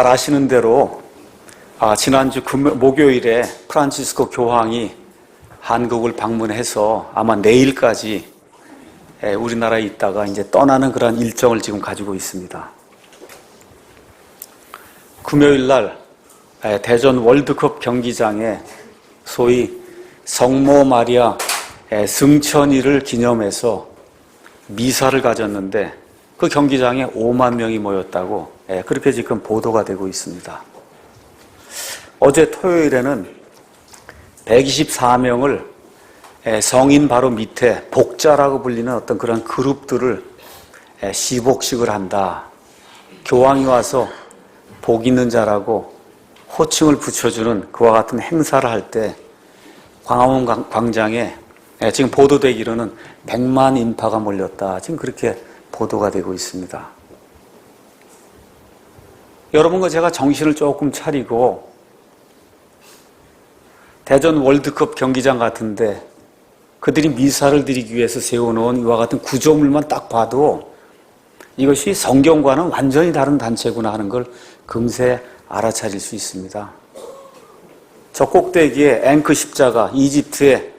잘 아시는 대로 지난주 목요일에 프란치스코 교황이 한국을 방문해서 아마 내일까지 우리나라에 있다가 이제 떠나는 그런 일정을 지금 가지고 있습니다. 금요일 날 대전 월드컵 경기장에 소위 성모 마리아 승천일을 기념해서 미사를 가졌는데 그 경기장에 5만 명이 모였다고 그렇게 지금 보도가 되고 있습니다. 어제 토요일에는 124명을 성인 바로 밑에 복자라고 불리는 어떤 그런 그룹들을 시복식을 한다. 교황이 와서 복 있는 자라고 호칭을 붙여주는 그와 같은 행사를 할 때 광화문 광장에 지금 보도되기로는 100만 인파가 몰렸다. 지금 그렇게 보도가 되고 있습니다. 여러분과 제가 정신을 조금 차리고 대전 월드컵 경기장 같은데 그들이 미사를 드리기 위해서 세워놓은 이와 같은 구조물만 딱 봐도 이것이 성경과는 완전히 다른 단체구나 하는 걸 금세 알아차릴 수 있습니다. 저 꼭대기에 앵크 십자가, 이집트에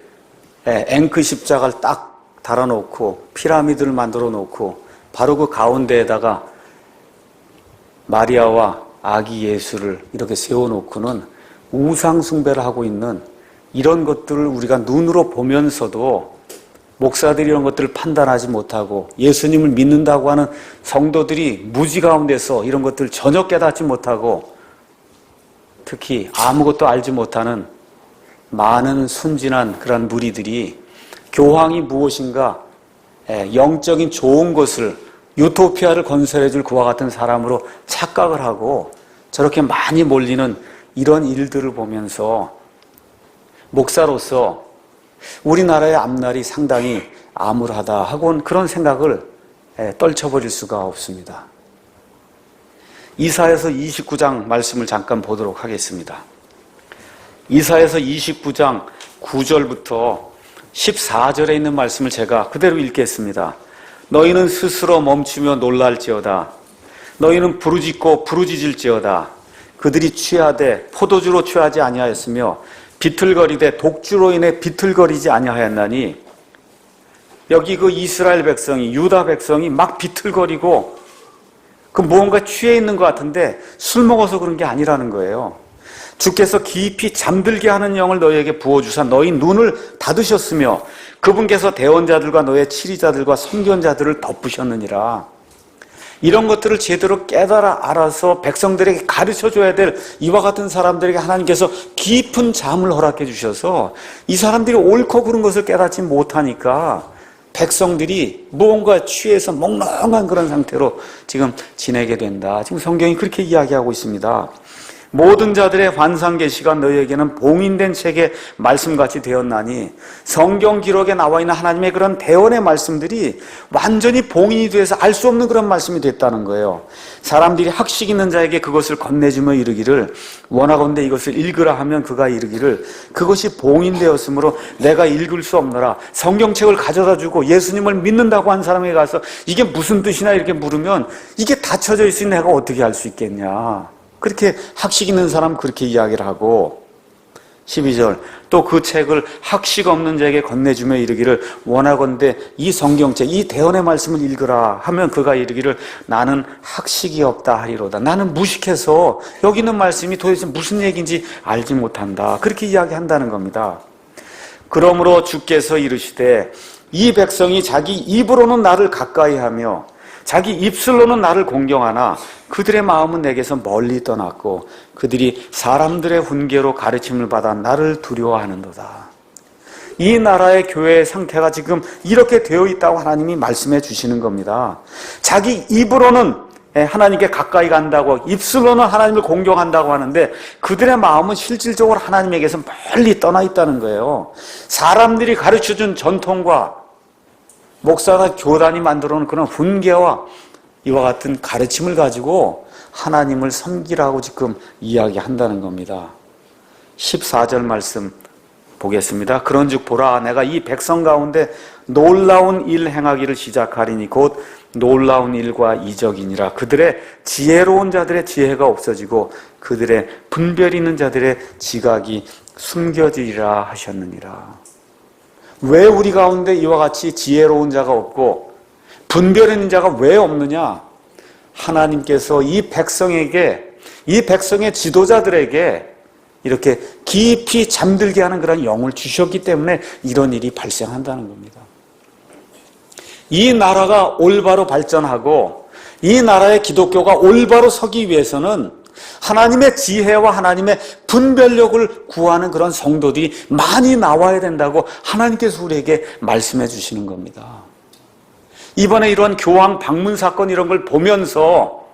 앵크 십자가를 딱 달아놓고 피라미드를 만들어 놓고 바로 그 가운데에다가 마리아와 아기 예수를 이렇게 세워놓고는 우상 숭배를 하고 있는 이런 것들을 우리가 눈으로 보면서도 목사들이 이런 것들을 판단하지 못하고 예수님을 믿는다고 하는 성도들이 무지 가운데서 이런 것들을 전혀 깨닫지 못하고 특히 아무것도 알지 못하는 많은 순진한 그런 무리들이 교황이 무엇인가 영적인 좋은 것을 유토피아를 건설해 줄 그와 같은 사람으로 착각을 하고 저렇게 많이 몰리는 이런 일들을 보면서 목사로서 우리나라의 앞날이 상당히 암울하다 하고는 그런 생각을 떨쳐버릴 수가 없습니다. 이사야서 29장 말씀을 잠깐 보도록 하겠습니다. 이사야서 29장 9절부터 14절에 있는 말씀을 제가 그대로 읽겠습니다. 너희는 스스로 멈추며 놀랄지어다. 너희는 부르짖고 부르짖을지어다. 그들이 취하되 포도주로 취하지 아니하였으며 비틀거리되 독주로 인해 비틀거리지 아니하였나니. 여기 그 이스라엘 백성이, 유다 백성이 막 비틀거리고 그 무언가 취해 있는 것 같은데 술 먹어서 그런 게 아니라는 거예요. 주께서 깊이 잠들게 하는 영을 너희에게 부어주사 너희 눈을 닫으셨으며 그분께서 대언자들과 너의 치리자들과 선견자들을 덮으셨느니라. 이런 것들을 제대로 깨달아 알아서 백성들에게 가르쳐줘야 될 이와 같은 사람들에게 하나님께서 깊은 잠을 허락해 주셔서 이 사람들이 옳고 그른 것을 깨닫지 못하니까 백성들이 무언가 취해서 몽롱한 그런 상태로 지금 지내게 된다. 지금 성경이 그렇게 이야기하고 있습니다. 모든 자들의 환상 계시가 너희에게는 봉인된 책의 말씀같이 되었나니. 성경 기록에 나와 있는 하나님의 그런 대언의 말씀들이 완전히 봉인이 돼서 알 수 없는 그런 말씀이 됐다는 거예요. 사람들이 학식 있는 자에게 그것을 건네주며 이르기를 원하건대 이것을 읽으라 하면 그가 이르기를 그것이 봉인되었으므로 내가 읽을 수 없노라. 성경책을 가져다 주고 예수님을 믿는다고 한 사람에게 가서 이게 무슨 뜻이나 이렇게 물으면 이게 닫혀져 있으니 내가 어떻게 알 수 있겠냐. 그렇게 학식 있는 사람 그렇게 이야기를 하고 12절 또 그 책을 학식 없는 자에게 건네주며 이르기를 원하건대 이 성경책 이 대언의 말씀을 읽으라 하면 그가 이르기를 나는 학식이 없다 하리로다. 나는 무식해서 여기 있는 말씀이 도대체 무슨 얘기인지 알지 못한다. 그렇게 이야기한다는 겁니다. 그러므로 주께서 이르시되 이 백성이 자기 입으로는 나를 가까이하며 자기 입술로는 나를 공경하나 그들의 마음은 내게서 멀리 떠났고 그들이 사람들의 훈계로 가르침을 받아 나를 두려워하는도다. 이 나라의 교회의 상태가 지금 이렇게 되어 있다고 하나님이 말씀해 주시는 겁니다. 자기 입으로는 하나님께 가까이 간다고 입술로는 하나님을 공경한다고 하는데 그들의 마음은 실질적으로 하나님에게서 멀리 떠나 있다는 거예요. 사람들이 가르쳐준 전통과 목사가 교단이 만들어놓은 그런 훈계와 이와 같은 가르침을 가지고 하나님을 섬기라고 지금 이야기한다는 겁니다. 14절 말씀 보겠습니다. 그런즉 보라 내가 이 백성 가운데 놀라운 일 행하기를 시작하리니 곧 놀라운 일과 이적이니라. 그들의 지혜로운 자들의 지혜가 없어지고 그들의 분별 있는 자들의 지각이 숨겨지리라 하셨느니라. 왜 우리 가운데 이와 같이 지혜로운 자가 없고 분별 있는 자가 왜 없느냐? 하나님께서 이 백성에게, 이 백성의 지도자들에게 이렇게 깊이 잠들게 하는 그런 영을 주셨기 때문에 이런 일이 발생한다는 겁니다. 이 나라가 올바로 발전하고 이 나라의 기독교가 올바로 서기 위해서는 하나님의 지혜와 하나님의 분별력을 구하는 그런 성도들이 많이 나와야 된다고 하나님께서 우리에게 말씀해 주시는 겁니다. 이번에 이런 교황 방문 사건 이런 걸 보면서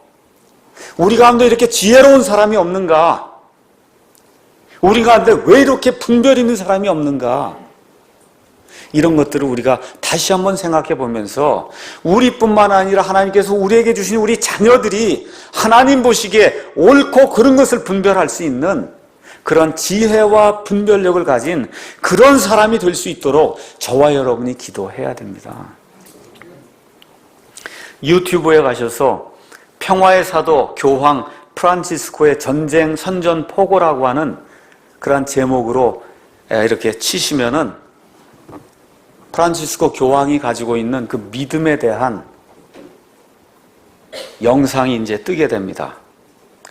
우리 가운데 이렇게 지혜로운 사람이 없는가? 우리 가운데 왜 이렇게 분별 있는 사람이 없는가? 이런 것들을 우리가 다시 한번 생각해 보면서 우리뿐만 아니라 하나님께서 우리에게 주신 우리 자녀들이 하나님 보시기에 옳고 그른 것을 분별할 수 있는 그런 지혜와 분별력을 가진 그런 사람이 될 수 있도록 저와 여러분이 기도해야 됩니다. 유튜브에 가셔서 평화의 사도 교황 프란치스코의 전쟁 선전 포고라고 하는 그런 제목으로 이렇게 치시면은 프란치스코 교황이 가지고 있는 그 믿음에 대한 영상이 이제 뜨게 됩니다.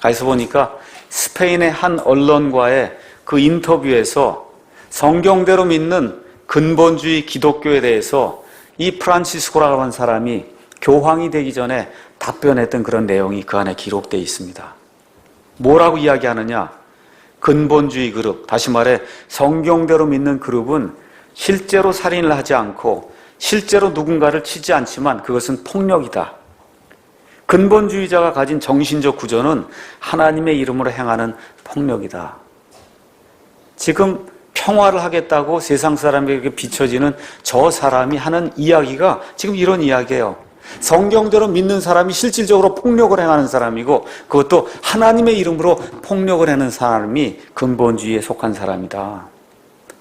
가서 보니까 스페인의 한 언론과의 그 인터뷰에서 성경대로 믿는 근본주의 기독교에 대해서 이 프란치스코라고 하는 사람이 교황이 되기 전에 답변했던 그런 내용이 그 안에 기록되어 있습니다. 뭐라고 이야기하느냐? 근본주의 그룹, 다시 말해 성경대로 믿는 그룹은 실제로 살인을 하지 않고 실제로 누군가를 치지 않지만 그것은 폭력이다. 근본주의자가 가진 정신적 구조는 하나님의 이름으로 행하는 폭력이다. 지금 평화를 하겠다고 세상 사람에게 비춰지는 저 사람이 하는 이야기가 지금 이런 이야기예요. 성경대로 믿는 사람이 실질적으로 폭력을 행하는 사람이고 그것도 하나님의 이름으로 폭력을 하는 사람이 근본주의에 속한 사람이다.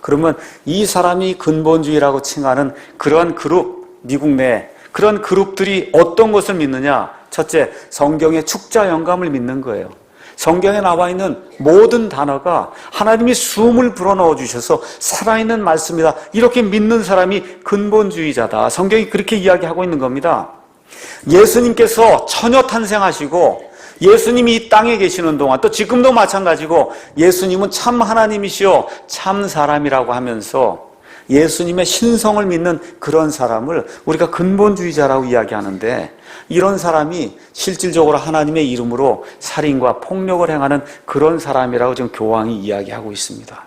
그러면 이 사람이 근본주의라고 칭하는 그러한 그룹, 미국 내 그런 그룹들이 어떤 것을 믿느냐? 첫째, 성경의 축자 영감을 믿는 거예요. 성경에 나와 있는 모든 단어가 하나님이 숨을 불어넣어 주셔서 살아있는 말씀이다. 이렇게 믿는 사람이 근본주의자다. 성경이 그렇게 이야기하고 있는 겁니다. 예수님께서 처녀 탄생하시고 예수님이 이 땅에 계시는 동안 또 지금도 마찬가지고 예수님은 참 하나님이시오 참 사람이라고 하면서 예수님의 신성을 믿는 그런 사람을 우리가 근본주의자라고 이야기하는데 이런 사람이 실질적으로 하나님의 이름으로 살인과 폭력을 행하는 그런 사람이라고 지금 교황이 이야기하고 있습니다.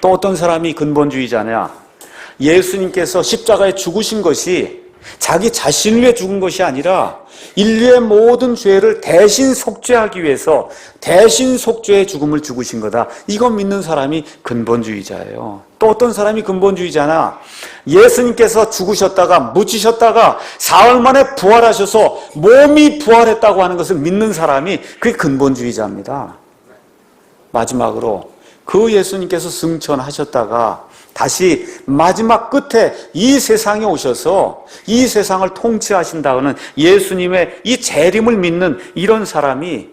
또 어떤 사람이 근본주의자냐? 예수님께서 십자가에 죽으신 것이 자기 자신을 위해 죽은 것이 아니라 인류의 모든 죄를 대신 속죄하기 위해서 대신 속죄의 죽음을 죽으신 거다. 이거 믿는 사람이 근본주의자예요. 또 어떤 사람이 근본주의자나 예수님께서 죽으셨다가 묻히셨다가 사흘 만에 부활하셔서 몸이 부활했다고 하는 것을 믿는 사람이 그게 근본주의자입니다. 마지막으로 그 예수님께서 승천하셨다가 다시 마지막 끝에 이 세상에 오셔서 이 세상을 통치하신다는 예수님의 이 재림을 믿는 이런 사람이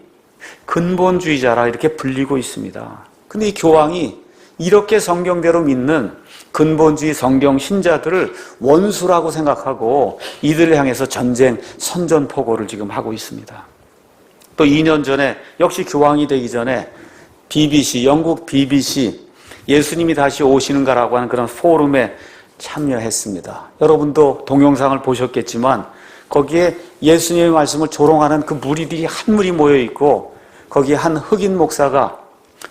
근본주의자라 이렇게 불리고 있습니다. 근데 이 교황이 이렇게 성경대로 믿는 근본주의 성경 신자들을 원수라고 생각하고 이들을 향해서 전쟁 선전포고를 지금 하고 있습니다. 또 2년 전에 역시 교황이 되기 전에 BBC, 영국 BBC 예수님이 다시 오시는가라고 하는 그런 포럼에 참여했습니다. 여러분도 동영상을 보셨겠지만 거기에 예수님의 말씀을 조롱하는 그 무리들이 한 무리 모여 있고 거기에 한 흑인 목사가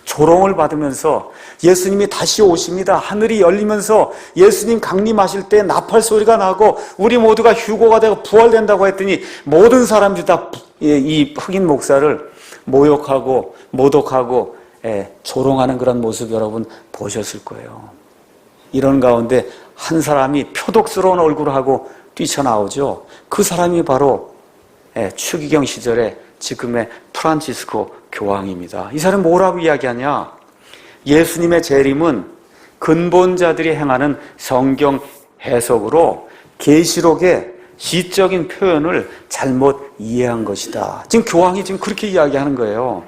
조롱을 받으면서 예수님이 다시 오십니다. 하늘이 열리면서 예수님 강림하실 때 나팔 소리가 나고 우리 모두가 휴거가 되고 부활된다고 했더니 모든 사람들이 다 이 흑인 목사를 모욕하고 모독하고 조롱하는 그런 모습 여러분 보셨을 거예요. 이런 가운데 한 사람이 표독스러운 얼굴을 하고 뛰쳐나오죠. 그 사람이 바로 추기경 시절에 지금의 프란치스코 교황입니다. 이 사람이 뭐라고 이야기하냐? 예수님의 재림은 근본자들이 행하는 성경 해석으로 계시록에 시적인 표현을 잘못 이해한 것이다. 지금 교황이 지금 그렇게 이야기하는 거예요.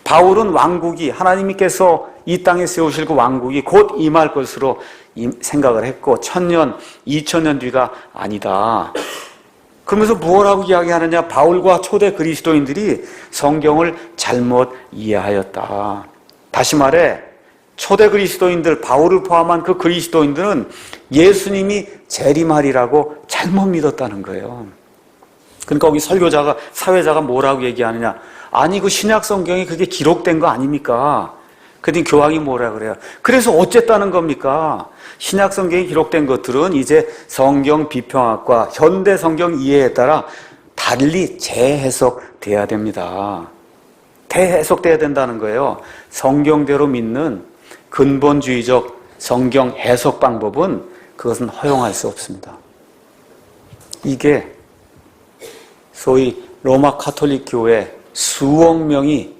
바울은 왕국이 하나님께서 이 땅에 세우실 그 왕국이 곧 임할 것으로 생각을 했고 1000년, 2000년 뒤가 아니다. 그러면서 무엇라고 이야기하느냐? 바울과 초대 그리스도인들이 성경을 잘못 이해하였다. 다시 말해 초대 그리스도인들, 바울을 포함한 그 그리스도인들은 예수님이 재림하리라고 잘못 믿었다는 거예요. 그러니까 거기 설교자가, 사회자가 뭐라고 얘기하느냐? 아니 그 신약 성경에 그게 기록된 거 아닙니까? 그랬더니 교황이 뭐라 그래요? 그래서 어쨌다는 겁니까? 신약 성경에 기록된 것들은 이제 성경 비평학과 현대 성경 이해에 따라 달리 재해석돼야 됩니다. 대해석돼야 된다는 거예요. 성경대로 믿는 근본주의적 성경 해석 방법은 그것은 허용할 수 없습니다. 이게 소위 로마 카톨릭 교회 수억 명이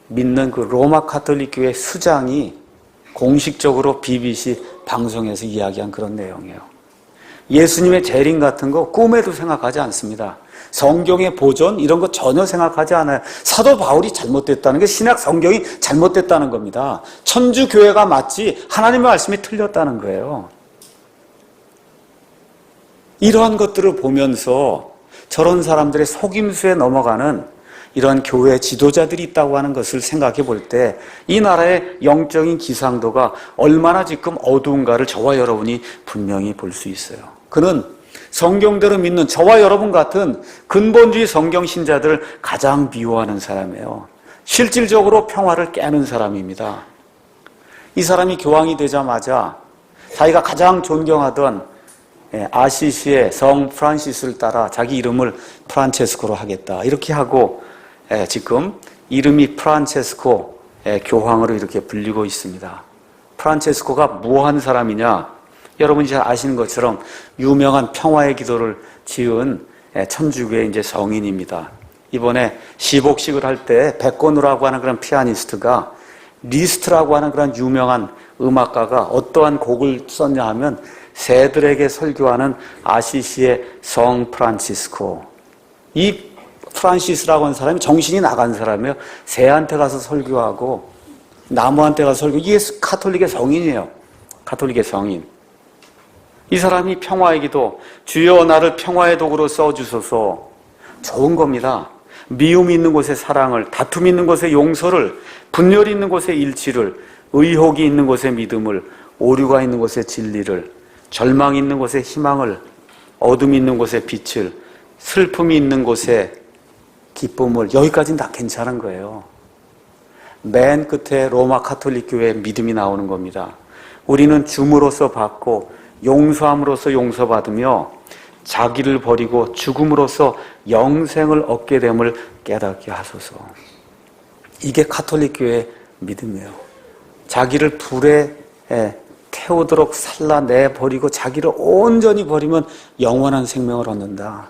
믿는 그 로마 카톨릭 교회 수장이 공식적으로 BBC 방송에서 이야기한 그런 내용이에요. 예수님의 재림 같은 거 꿈에도 생각하지 않습니다. 성경의 보존 이런 거 전혀 생각하지 않아요. 사도 바울이 잘못됐다는 게 신약 성경이 잘못됐다는 겁니다. 천주교회가 맞지 하나님의 말씀이 틀렸다는 거예요. 이러한 것들을 보면서 저런 사람들의 속임수에 넘어가는 이런 교회 지도자들이 있다고 하는 것을 생각해 볼 때 이 나라의 영적인 기상도가 얼마나 지금 어두운가를 저와 여러분이 분명히 볼 수 있어요. 그는 성경대로 믿는 저와 여러분 같은 근본주의 성경 신자들을 가장 미워하는 사람이에요. 실질적으로 평화를 깨는 사람입니다. 이 사람이 교황이 되자마자 자기가 가장 존경하던 아시시의 성 프란시스를 따라 자기 이름을 프란체스코로 하겠다 이렇게 하고 지금 이름이 프란체스코 교황으로 이렇게 불리고 있습니다. 프란체스코가 무엇한 사람이냐? 여러분이 잘 아시는 것처럼 유명한 평화의 기도를 지은 천주교의 이제 성인입니다. 이번에 시복식을 할 때 백건우라고 하는 그런 피아니스트가 리스트라고 하는 그런 유명한 음악가가 어떠한 곡을 썼냐 하면 새들에게 설교하는 아시시의 성 프란치스코. 이 프란시스라고 하는 사람이 정신이 나간 사람이에요. 새한테 가서 설교하고 나무한테 가서 설교. 이게 카톨릭의 성인이에요. 카톨릭의 성인. 이 사람이 평화의 기도, 주여 나를 평화의 도구로 써주소서. 좋은 겁니다. 미움이 있는 곳에 사랑을, 다툼이 있는 곳에 용서를, 분열이 있는 곳에 일치를, 의혹이 있는 곳에 믿음을, 오류가 있는 곳에 진리를, 절망이 있는 곳에 희망을, 어둠이 있는 곳에 빛을, 슬픔이 있는 곳에 기쁨을. 여기까지는 다 괜찮은 거예요. 맨 끝에 로마 카톨릭 교회의 믿음이 나오는 겁니다. 우리는 줌으로써 받고 용서함으로써 용서받으며 자기를 버리고 죽음으로써 영생을 얻게 됨을 깨닫게 하소서. 이게 카톨릭 교회의 믿음이에요. 자기를 불에 태우도록 살라내버리고 자기를 온전히 버리면 영원한 생명을 얻는다.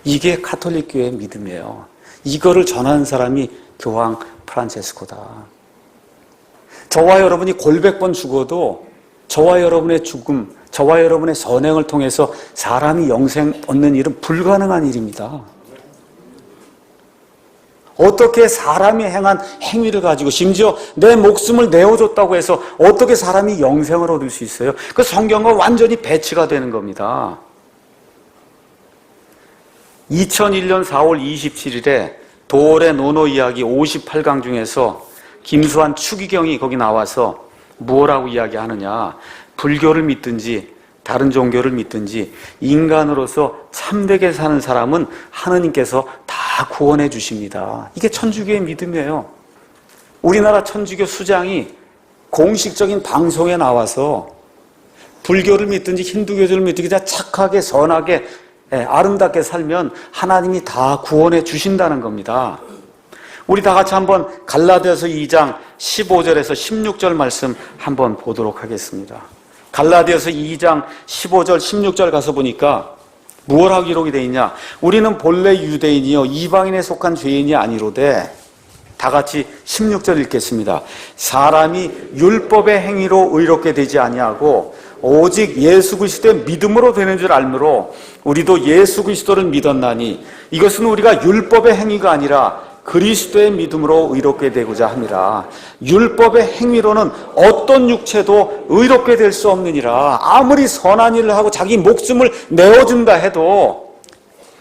이게 카톨릭 교회의 믿음이에요. 이거를 전하는 사람이 교황 프란체스코다. 저와 여러분이 골백번 죽어도 저와 여러분의 죽음, 저와 여러분의 선행을 통해서 사람이 영생 얻는 일은 불가능한 일입니다. 어떻게 사람이 행한 행위를 가지고 심지어 내 목숨을 내어줬다고 해서 어떻게 사람이 영생을 얻을 수 있어요? 그 성경과 완전히 배치가 되는 겁니다. 2001년 4월 27일에 도올의 노노 이야기 58강 중에서 김수환 추기경이 거기 나와서 무엇라고 이야기하느냐? 불교를 믿든지 다른 종교를 믿든지 인간으로서 참되게 사는 사람은 하느님께서 다 구원해 주십니다. 이게 천주교의 믿음이에요. 우리나라 천주교 수장이 공식적인 방송에 나와서 불교를 믿든지 힌두교를 믿든지 그냥 착하게 선하게 아름답게 살면 하나님이 다 구원해 주신다는 겁니다. 우리 다 같이 한번 갈라디아서 2장 15절에서 16절 말씀 한번 보도록 하겠습니다. 갈라디아서 2장 15절 16절 가서 보니까 무엇하고 기록이 되어 있냐? 우리는 본래 유대인이요 이방인에 속한 죄인이 아니로되. 다 같이 16절 읽겠습니다. 사람이 율법의 행위로 의롭게 되지 아니하고 오직 예수 그리스도의 믿음으로 되는 줄 알므로 우리도 예수 그리스도를 믿었나니 이것은 우리가 율법의 행위가 아니라 그리스도의 믿음으로 의롭게 되고자 함이라. 율법의 행위로는 어떤 육체도 의롭게 될 수 없느니라. 아무리 선한 일을 하고 자기 목숨을 내어준다 해도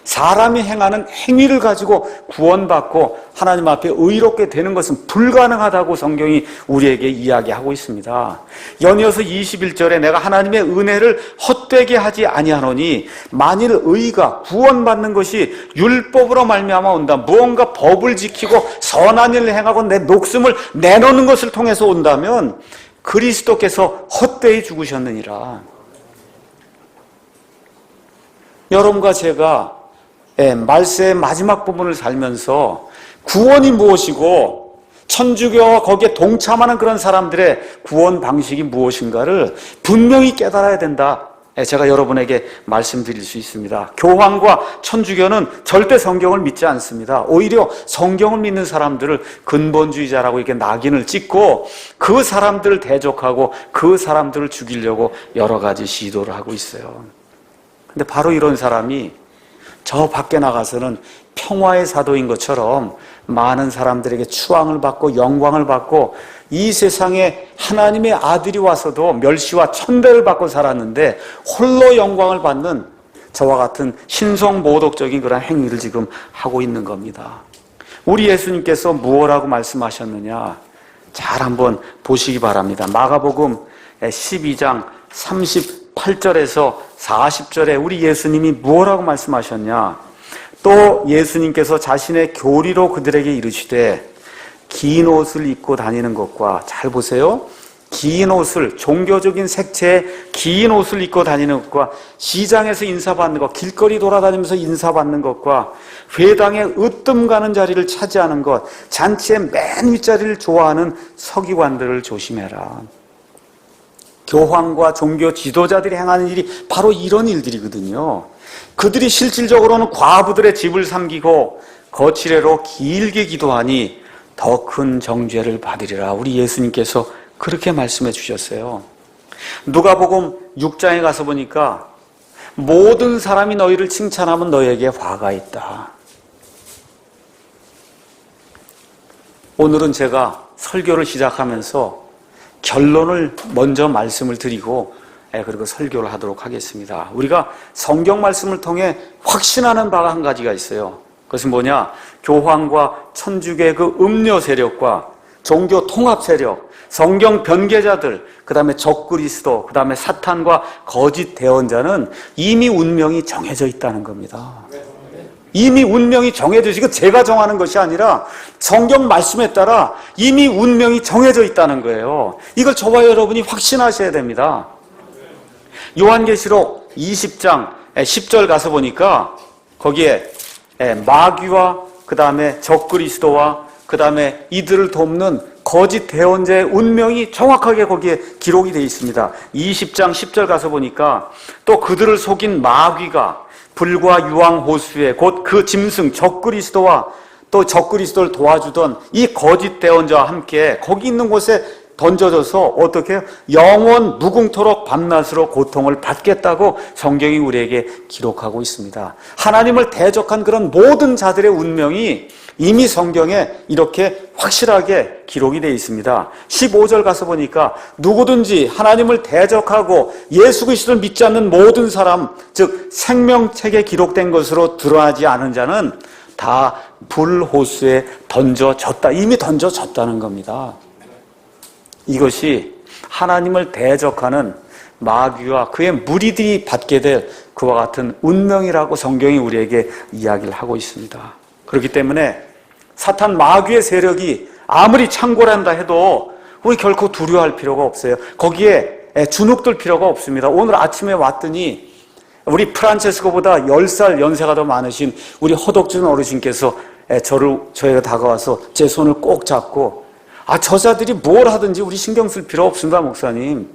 사람이 행하는 행위를 가지고 구원받고 하나님 앞에 의롭게 되는 것은 불가능하다고 성경이 우리에게 이야기하고 있습니다. 연이어서 21절에 내가 하나님의 은혜를 헛되게 하지 아니하노니 만일 의가 구원받는 것이 율법으로 말미암아 온다. 무언가 법을 지키고 선한 일을 행하고 내 목숨을 내놓는 것을 통해서 온다면 그리스도께서 헛되이 죽으셨느니라. 여러분과 제가 말세의 마지막 부분을 살면서 구원이 무엇이고 천주교와 거기에 동참하는 그런 사람들의 구원 방식이 무엇인가를 분명히 깨달아야 된다. 제가 여러분에게 말씀드릴 수 있습니다. 교황과 천주교는 절대 성경을 믿지 않습니다. 오히려 성경을 믿는 사람들을 근본주의자라고 이렇게 낙인을 찍고 그 사람들을 대적하고 그 사람들을 죽이려고 여러 가지 시도를 하고 있어요. 근데 바로 이런 사람이 저 밖에 나가서는 평화의 사도인 것처럼 많은 사람들에게 추앙을 받고 영광을 받고 이 세상에 하나님의 아들이 와서도 멸시와 천대를 받고 살았는데 홀로 영광을 받는 저와 같은 신성모독적인 그런 행위를 지금 하고 있는 겁니다. 우리 예수님께서 무엇라고 말씀하셨느냐? 잘 한번 보시기 바랍니다. 마가복음 12장 38절에서 40절에 우리 예수님이 무엇라고 말씀하셨냐? 또 예수님께서 자신의 교리로 그들에게 이르시되 긴 옷을 입고 다니는 것과, 잘 보세요, 긴 옷을, 종교적인 색채의 긴 옷을 입고 다니는 것과 시장에서 인사받는 것, 길거리 돌아다니면서 인사받는 것과 회당에 으뜸 가는 자리를 차지하는 것, 잔치의 맨 윗자리를 좋아하는 서기관들을 조심해라. 교황과 종교 지도자들이 행하는 일이 바로 이런 일들이거든요. 그들이 실질적으로는 과부들의 집을 삼기고 거칠애로 길게 기도하니 더 큰 정죄를 받으리라. 우리 예수님께서 그렇게 말씀해 주셨어요. 누가복음 6장에 가서 보니까 모든 사람이 너희를 칭찬하면 너희에게 화가 있다. 오늘은 제가 설교를 시작하면서 결론을 먼저 말씀을 드리고 그리고 설교를 하도록 하겠습니다. 우리가 성경 말씀을 통해 확신하는 바가 한 가지가 있어요. 그것은 뭐냐? 교황과 천주교의 그 음료 세력과 종교 통합 세력, 성경 변개자들, 그 다음에 적그리스도, 그 다음에 사탄과 거짓 대언자는 이미 운명이 정해져 있다는 겁니다. 이미 운명이 정해져 있고 제가 정하는 것이 아니라 성경 말씀에 따라 이미 운명이 정해져 있다는 거예요. 이걸 저와 여러분이 확신하셔야 됩니다. 요한계시록 20장 10절 가서 보니까 거기에 마귀와 그 다음에 적그리스도와 그 다음에 이들을 돕는 거짓 대언자의 운명이 정확하게 거기에 기록이 되어 있습니다. 20장 10절 가서 보니까 또 그들을 속인 마귀가 불과 유황 호수에 곧 그 짐승 적그리스도와 또 적그리스도를 도와주던 이 거짓 대언자와 함께 거기 있는 곳에 던져져서 어떻게 해요? 영원 무궁토록 밤낮으로 고통을 받겠다고 성경이 우리에게 기록하고 있습니다. 하나님을 대적한 그런 모든 자들의 운명이 이미 성경에 이렇게 확실하게 기록이 되어 있습니다. 15절 가서 보니까 누구든지 하나님을 대적하고 예수 그리스도를 믿지 않는 모든 사람, 즉 생명책에 기록된 것으로 드러나지 않은 자는 다 불호수에 던져졌다. 이미 던져졌다는 겁니다. 이것이 하나님을 대적하는 마귀와 그의 무리들이 받게 될 그와 같은 운명이라고 성경이 우리에게 이야기를 하고 있습니다. 그렇기 때문에 사탄 마귀의 세력이 아무리 창궐한다 해도 우리 결코 두려워할 필요가 없어요. 거기에 주눅들 필요가 없습니다. 오늘 아침에 왔더니 우리 프란체스코보다 10살 연세가 더 많으신 우리 허덕준 어르신께서 저에게 다가와서 제 손을 꼭 잡고 저자들이 뭘 하든지 우리 신경 쓸 필요 없습니다, 목사님.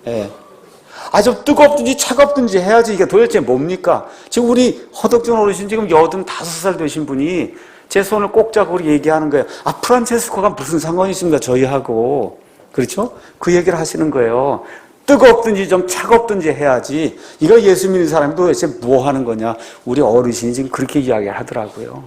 좀 뜨겁든지 차갑든지 해야지 이게 도대체 뭡니까? 지금 우리 허덕준 어르신 지금 85살 되신 분이 제 손을 꼭 잡고 우리 얘기하는 거예요. 프란체스코가 무슨 상관이 있습니까? 저희하고. 그렇죠? 그 얘기를 하시는 거예요. 뜨겁든지 좀 차갑든지 해야지. 이거 예수 믿는 사람이 도대체 뭐 하는 거냐. 우리 어르신이 지금 그렇게 이야기하더라고요.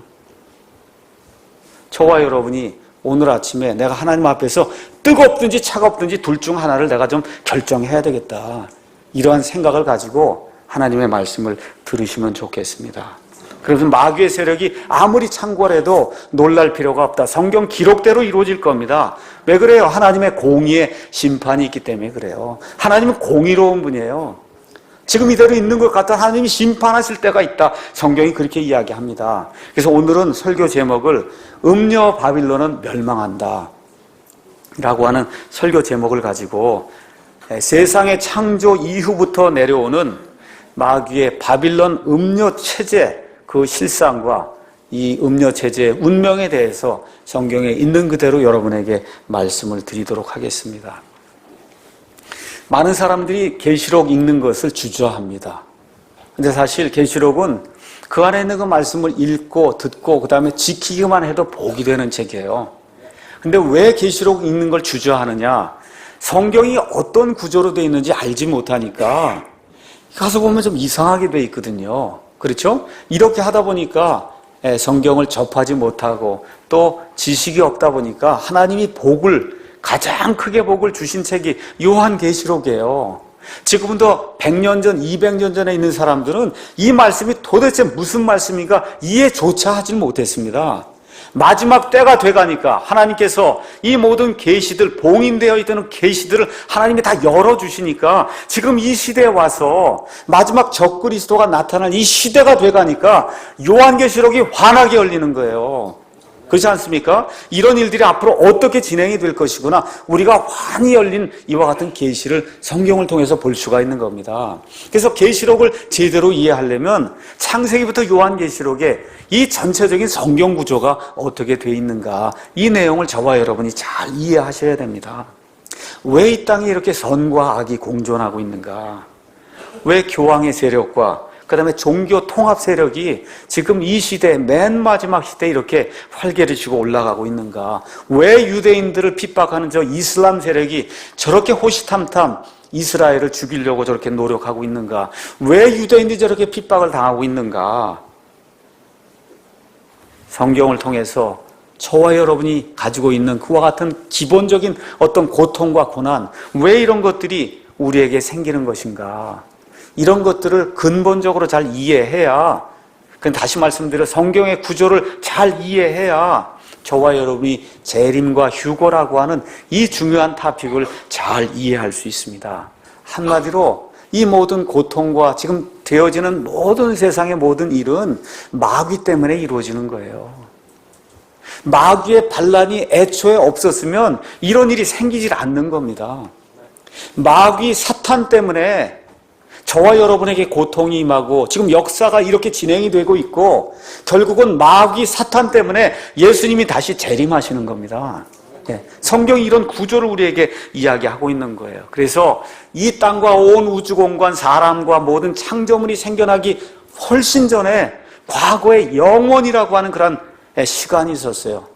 저와 여러분이 오늘 아침에 내가 하나님 앞에서 뜨겁든지 차갑든지 둘 중 하나를 내가 좀 결정해야 되겠다. 이러한 생각을 가지고 하나님의 말씀을 들으시면 좋겠습니다. 그래서 마귀의 세력이 아무리 창궐해도 놀랄 필요가 없다. 성경 기록대로 이루어질 겁니다. 왜 그래요? 하나님의 공의의 심판이 있기 때문에 그래요. 하나님은 공의로운 분이에요. 지금 이대로 있는 것 같아 하나님이 심판하실 때가 있다. 성경이 그렇게 이야기합니다. 그래서 오늘은 설교 제목을 음녀 바빌론은 멸망한다 라고 하는 설교 제목을 가지고 세상의 창조 이후부터 내려오는 마귀의 바빌론 음녀 체제 그 실상과 이 음녀 체제의 운명에 대해서 성경에 있는 그대로 여러분에게 말씀을 드리도록 하겠습니다. 많은 사람들이 계시록 읽는 것을 주저합니다. 근데 사실 계시록은 그 안에 있는 그 말씀을 읽고 듣고 그 다음에 지키기만 해도 복이 되는 책이에요. 근데 왜 계시록 읽는 걸 주저하느냐? 성경이 어떤 구조로 되어 있는지 알지 못하니까 가서 보면 좀 이상하게 되어 있거든요. 그렇죠? 이렇게 하다 보니까 성경을 접하지 못하고 또 지식이 없다 보니까 하나님이 가장 크게 복을 주신 책이 요한계시록이에요. 지금부터 100년 전, 200년 전에 있는 사람들은 이 말씀이 도대체 무슨 말씀인가 이해조차 하지 못했습니다. 마지막 때가 돼가니까 하나님께서 이 모든 계시들, 봉인되어 있던 계시들을 하나님이 다 열어주시니까 지금 이 시대에 와서 마지막 적그리스도가 나타날 이 시대가 돼가니까 요한계시록이 환하게 열리는 거예요. 그렇지 않습니까? 이런 일들이 앞으로 어떻게 진행이 될 것이구나. 우리가 환히 열린 이와 같은 계시를 성경을 통해서 볼 수가 있는 겁니다. 그래서 계시록을 제대로 이해하려면 창세기부터 요한계시록에 이 전체적인 성경 구조가 어떻게 되어 있는가, 이 내용을 저와 여러분이 잘 이해하셔야 됩니다. 왜 이 땅에 이렇게 선과 악이 공존하고 있는가? 왜 교황의 세력과 그 다음에 종교 통합 세력이 지금 이 시대, 맨 마지막 시대에 이렇게 활개를 치고 올라가고 있는가? 왜 유대인들을 핍박하는 저 이슬람 세력이 저렇게 호시탐탐 이스라엘을 죽이려고 저렇게 노력하고 있는가? 왜 유대인들이 저렇게 핍박을 당하고 있는가? 성경을 통해서 저와 여러분이 가지고 있는 그와 같은 기본적인 어떤 고통과 고난, 왜 이런 것들이 우리에게 생기는 것인가? 이런 것들을 근본적으로 잘 이해해야, 다시 말씀드려 성경의 구조를 잘 이해해야 저와 여러분이 재림과 휴거라고 하는 이 중요한 토픽을 잘 이해할 수 있습니다. 한마디로 이 모든 고통과 지금 되어지는 모든 세상의 모든 일은 마귀 때문에 이루어지는 거예요. 마귀의 반란이 애초에 없었으면 이런 일이 생기질 않는 겁니다. 마귀 사탄 때문에 저와 여러분에게 고통이 임하고 지금 역사가 이렇게 진행이 되고 있고 결국은 마귀 사탄 때문에 예수님이 다시 재림하시는 겁니다. 성경이 이런 구조를 우리에게 이야기하고 있는 거예요. 그래서 이 땅과 온 우주공간, 사람과 모든 창조물이 생겨나기 훨씬 전에 과거의 영원이라고 하는 그런 시간이 있었어요.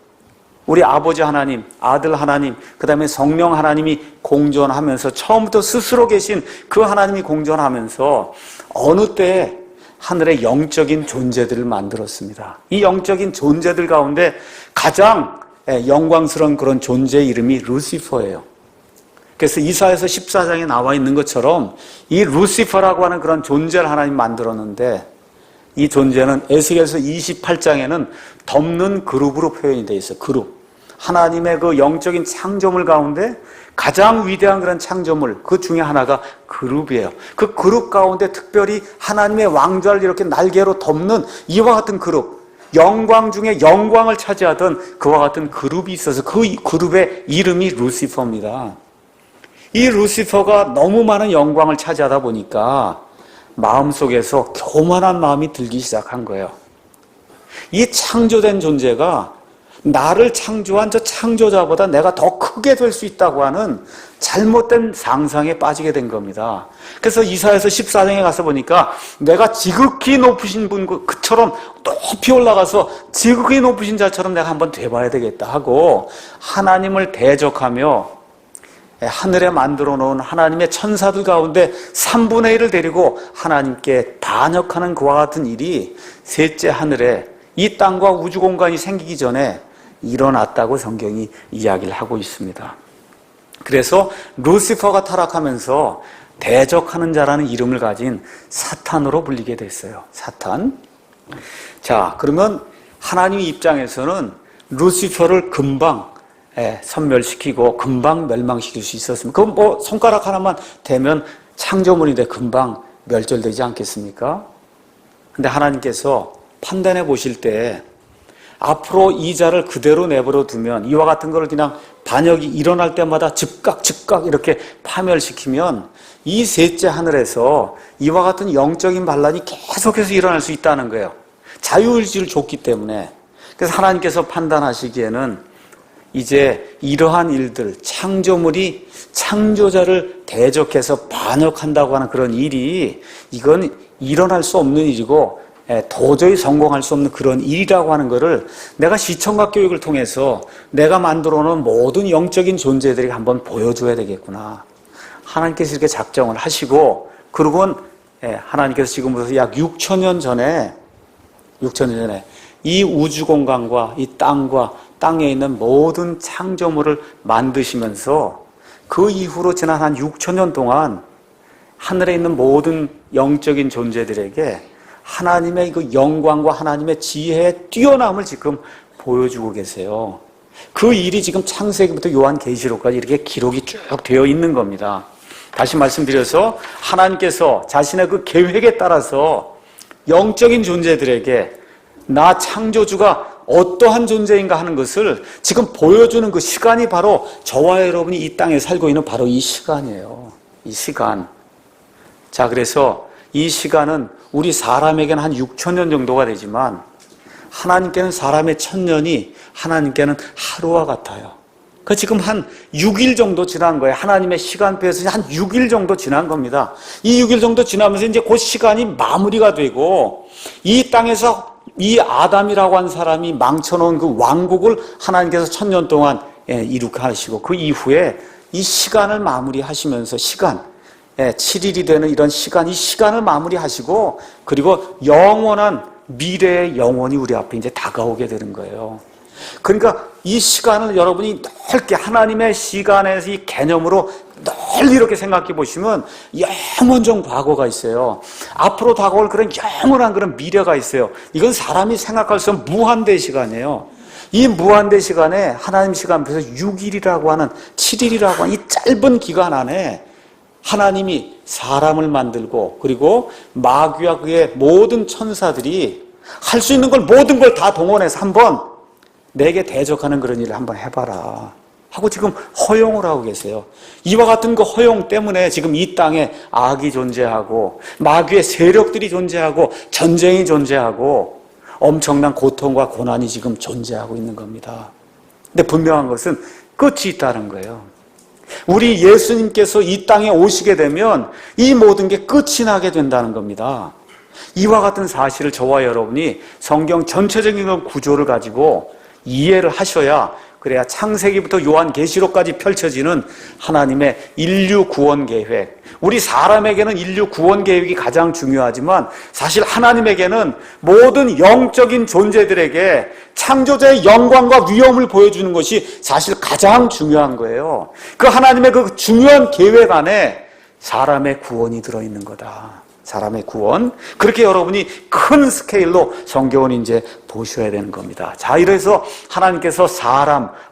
우리 아버지 하나님, 아들 하나님, 그 다음에 성령 하나님이 공존하면서 처음부터 스스로 계신 그 하나님이 공존하면서 어느 때에 하늘의 영적인 존재들을 만들었습니다. 이 영적인 존재들 가운데 가장 영광스러운 그런 존재의 이름이 루시퍼예요. 그래서 이사야서 14장에 나와 있는 것처럼 이 루시퍼라고 하는 그런 존재를 하나님 만들었는데 이 존재는 에스겔서 28장에는 덮는 그룹으로 표현이 되어 있어요. 그룹. 하나님의 그 영적인 창조물 가운데 가장 위대한 그런 창조물, 그 중에 하나가 그룹이에요. 그 그룹 가운데 특별히 하나님의 왕좌를 이렇게 날개로 덮는 이와 같은 그룹, 영광 중에 영광을 차지하던 그와 같은 그룹이 있어서 그 그룹의 이름이 루시퍼입니다. 이 루시퍼가 너무 많은 영광을 차지하다 보니까 마음속에서 교만한 마음이 들기 시작한 거예요. 이 창조된 존재가 나를 창조한 저 창조자보다 내가 더 크게 될 수 있다고 하는 잘못된 상상에 빠지게 된 겁니다. 그래서 이사야서 14장에 가서 보니까 내가 지극히 높으신 분 그처럼 높이 올라가서 지극히 높으신 자처럼 내가 한번 돼봐야 되겠다 하고 하나님을 대적하며 하늘에 만들어 놓은 하나님의 천사들 가운데 3분의 1을 데리고 하나님께 반역하는 그와 같은 일이 셋째 하늘에 이 땅과 우주 공간이 생기기 전에 일어났다고 성경이 이야기를 하고 있습니다. 그래서 루시퍼가 타락하면서 대적하는 자라는 이름을 가진 사탄으로 불리게 됐어요. 사탄. 자, 그러면 하나님 입장에서는 루시퍼를 금방 선멸시키고 금방 멸망시킬 수 있었습니다. 그럼 뭐 손가락 하나만 대면 창조물인데 금방 멸절되지 않겠습니까? 근데 하나님께서 판단해 보실 때 앞으로 이 자를 그대로 내버려 두면 이와 같은 것을 그냥 반역이 일어날 때마다 즉각 이렇게 파멸시키면 이 셋째 하늘에서 이와 같은 영적인 반란이 계속해서 일어날 수 있다는 거예요. 자유의지를 줬기 때문에. 그래서 하나님께서 판단하시기에는 이제 이러한 일들, 창조물이 창조자를 대적해서 반역한다고 하는 그런 일이 이건 일어날 수 없는 일이고 도저히 성공할 수 없는 그런 일이라고 하는 것을 내가 시청각 교육을 통해서 내가 만들어 놓은 모든 영적인 존재들이 한번 보여줘야 되겠구나. 하나님께서 이렇게 작정을 하시고 그러고는 하나님께서 지금부터 약 6천년 전에 이 우주 공간과 이 땅과 땅에 있는 모든 창조물을 만드시면서 그 이후로 지난 한 6천년 동안 하늘에 있는 모든 영적인 존재들에게 하나님의 그 영광과 하나님의 지혜의 뛰어남을 지금 보여주고 계세요. 그 일이 지금 창세기부터 요한계시록까지 이렇게 기록이 쭉 되어 있는 겁니다. 다시 말씀드려서 하나님께서 자신의 그 계획에 따라서 영적인 존재들에게 나 창조주가 어떠한 존재인가 하는 것을 지금 보여주는 그 시간이 바로 저와 여러분이 이 땅에 살고 있는 바로 이 시간이에요. 이 시간. 자, 그래서 이 시간은 우리 사람에게는 한 6천년 정도가 되지만 하나님께는 사람의 1000년이 하나님께는 하루와 같아요. 그 지금 한 6일 정도 지난 거예요. 하나님의 시간표에서 한 6일 정도 지난 겁니다. 이 6일 정도 지나면서 이제 그 시간이 마무리가 되고 이 땅에서 이 아담이라고 한 사람이 망쳐놓은 그 왕국을 하나님께서 1000년 동안 이룩 하시고 그 이후에 이 시간을 마무리하시면서 7일이 되는 이런 시간, 이 시간을 마무리하시고 그리고 영원한 미래의 영원이 우리 앞에 이제 다가오게 되는 거예요. 그러니까 이 시간을 여러분이 넓게 하나님의 시간에서 이 개념으로 널리 이렇게 생각해 보시면 영원전 과거가 있어요. 앞으로 다가올 그런 영원한 그런 미래가 있어요. 이건 사람이 생각할 수 없는 무한대 시간이에요. 이 무한대 시간에 하나님 시간표에서 6일이라고 하는 7일이라고 하는 이 짧은 기간 안에 하나님이 사람을 만들고 그리고 마귀와 그의 모든 천사들이 할 수 있는 걸 모든 걸 다 동원해서 한번 내게 대적하는 그런 일을 한번 해봐라 하고 지금 허용을 하고 계세요. 이와 같은 그 허용 때문에 지금 이 땅에 악이 존재하고 마귀의 세력들이 존재하고 전쟁이 존재하고 엄청난 고통과 고난이 지금 존재하고 있는 겁니다. 근데 분명한 것은 끝이 있다는 거예요. 우리 예수님께서 이 땅에 오시게 되면 이 모든 게 끝이 나게 된다는 겁니다. 이와 같은 사실을 저와 여러분이 성경 전체적인 구조를 가지고 이해를 하셔야 그래야 창세기부터 요한계시록까지 펼쳐지는 하나님의 인류 구원 계획, 우리 사람에게는 인류 구원 계획이 가장 중요하지만 사실 하나님에게는 모든 영적인 존재들에게 창조자의 영광과 위엄을 보여주는 것이 사실 가장 중요한 거예요. 그 하나님의 그 중요한 계획 안에 사람의 구원이 들어있는 거다. 사람의 구원. 그렇게 여러분이 큰 스케일로 성경을 이제 보셔야 되는 겁니다. 자, 이래서 하나님께서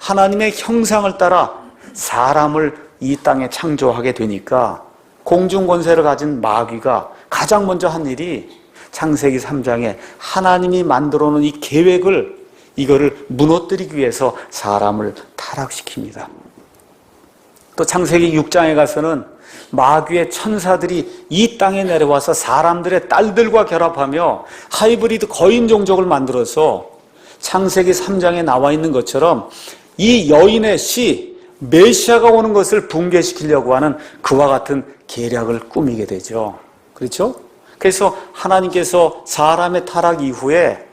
하나님의 형상을 따라 사람을 이 땅에 창조하게 되니까 공중 권세를 가진 마귀가 가장 먼저 한 일이 창세기 3장에 하나님이 만들어 놓은 이 계획을 이거를 무너뜨리기 위해서 사람을 타락시킵니다. 또 창세기 6장에 가서는 마귀의 천사들이 이 땅에 내려와서 사람들의 딸들과 결합하며 하이브리드 거인 종족을 만들어서 창세기 3장에 나와 있는 것처럼 이 여인의 씨 메시아가 오는 것을 붕괴시키려고 하는 그와 같은 계략을 꾸미게 되죠. 그렇죠? 그래서 하나님께서 사람의 타락 이후에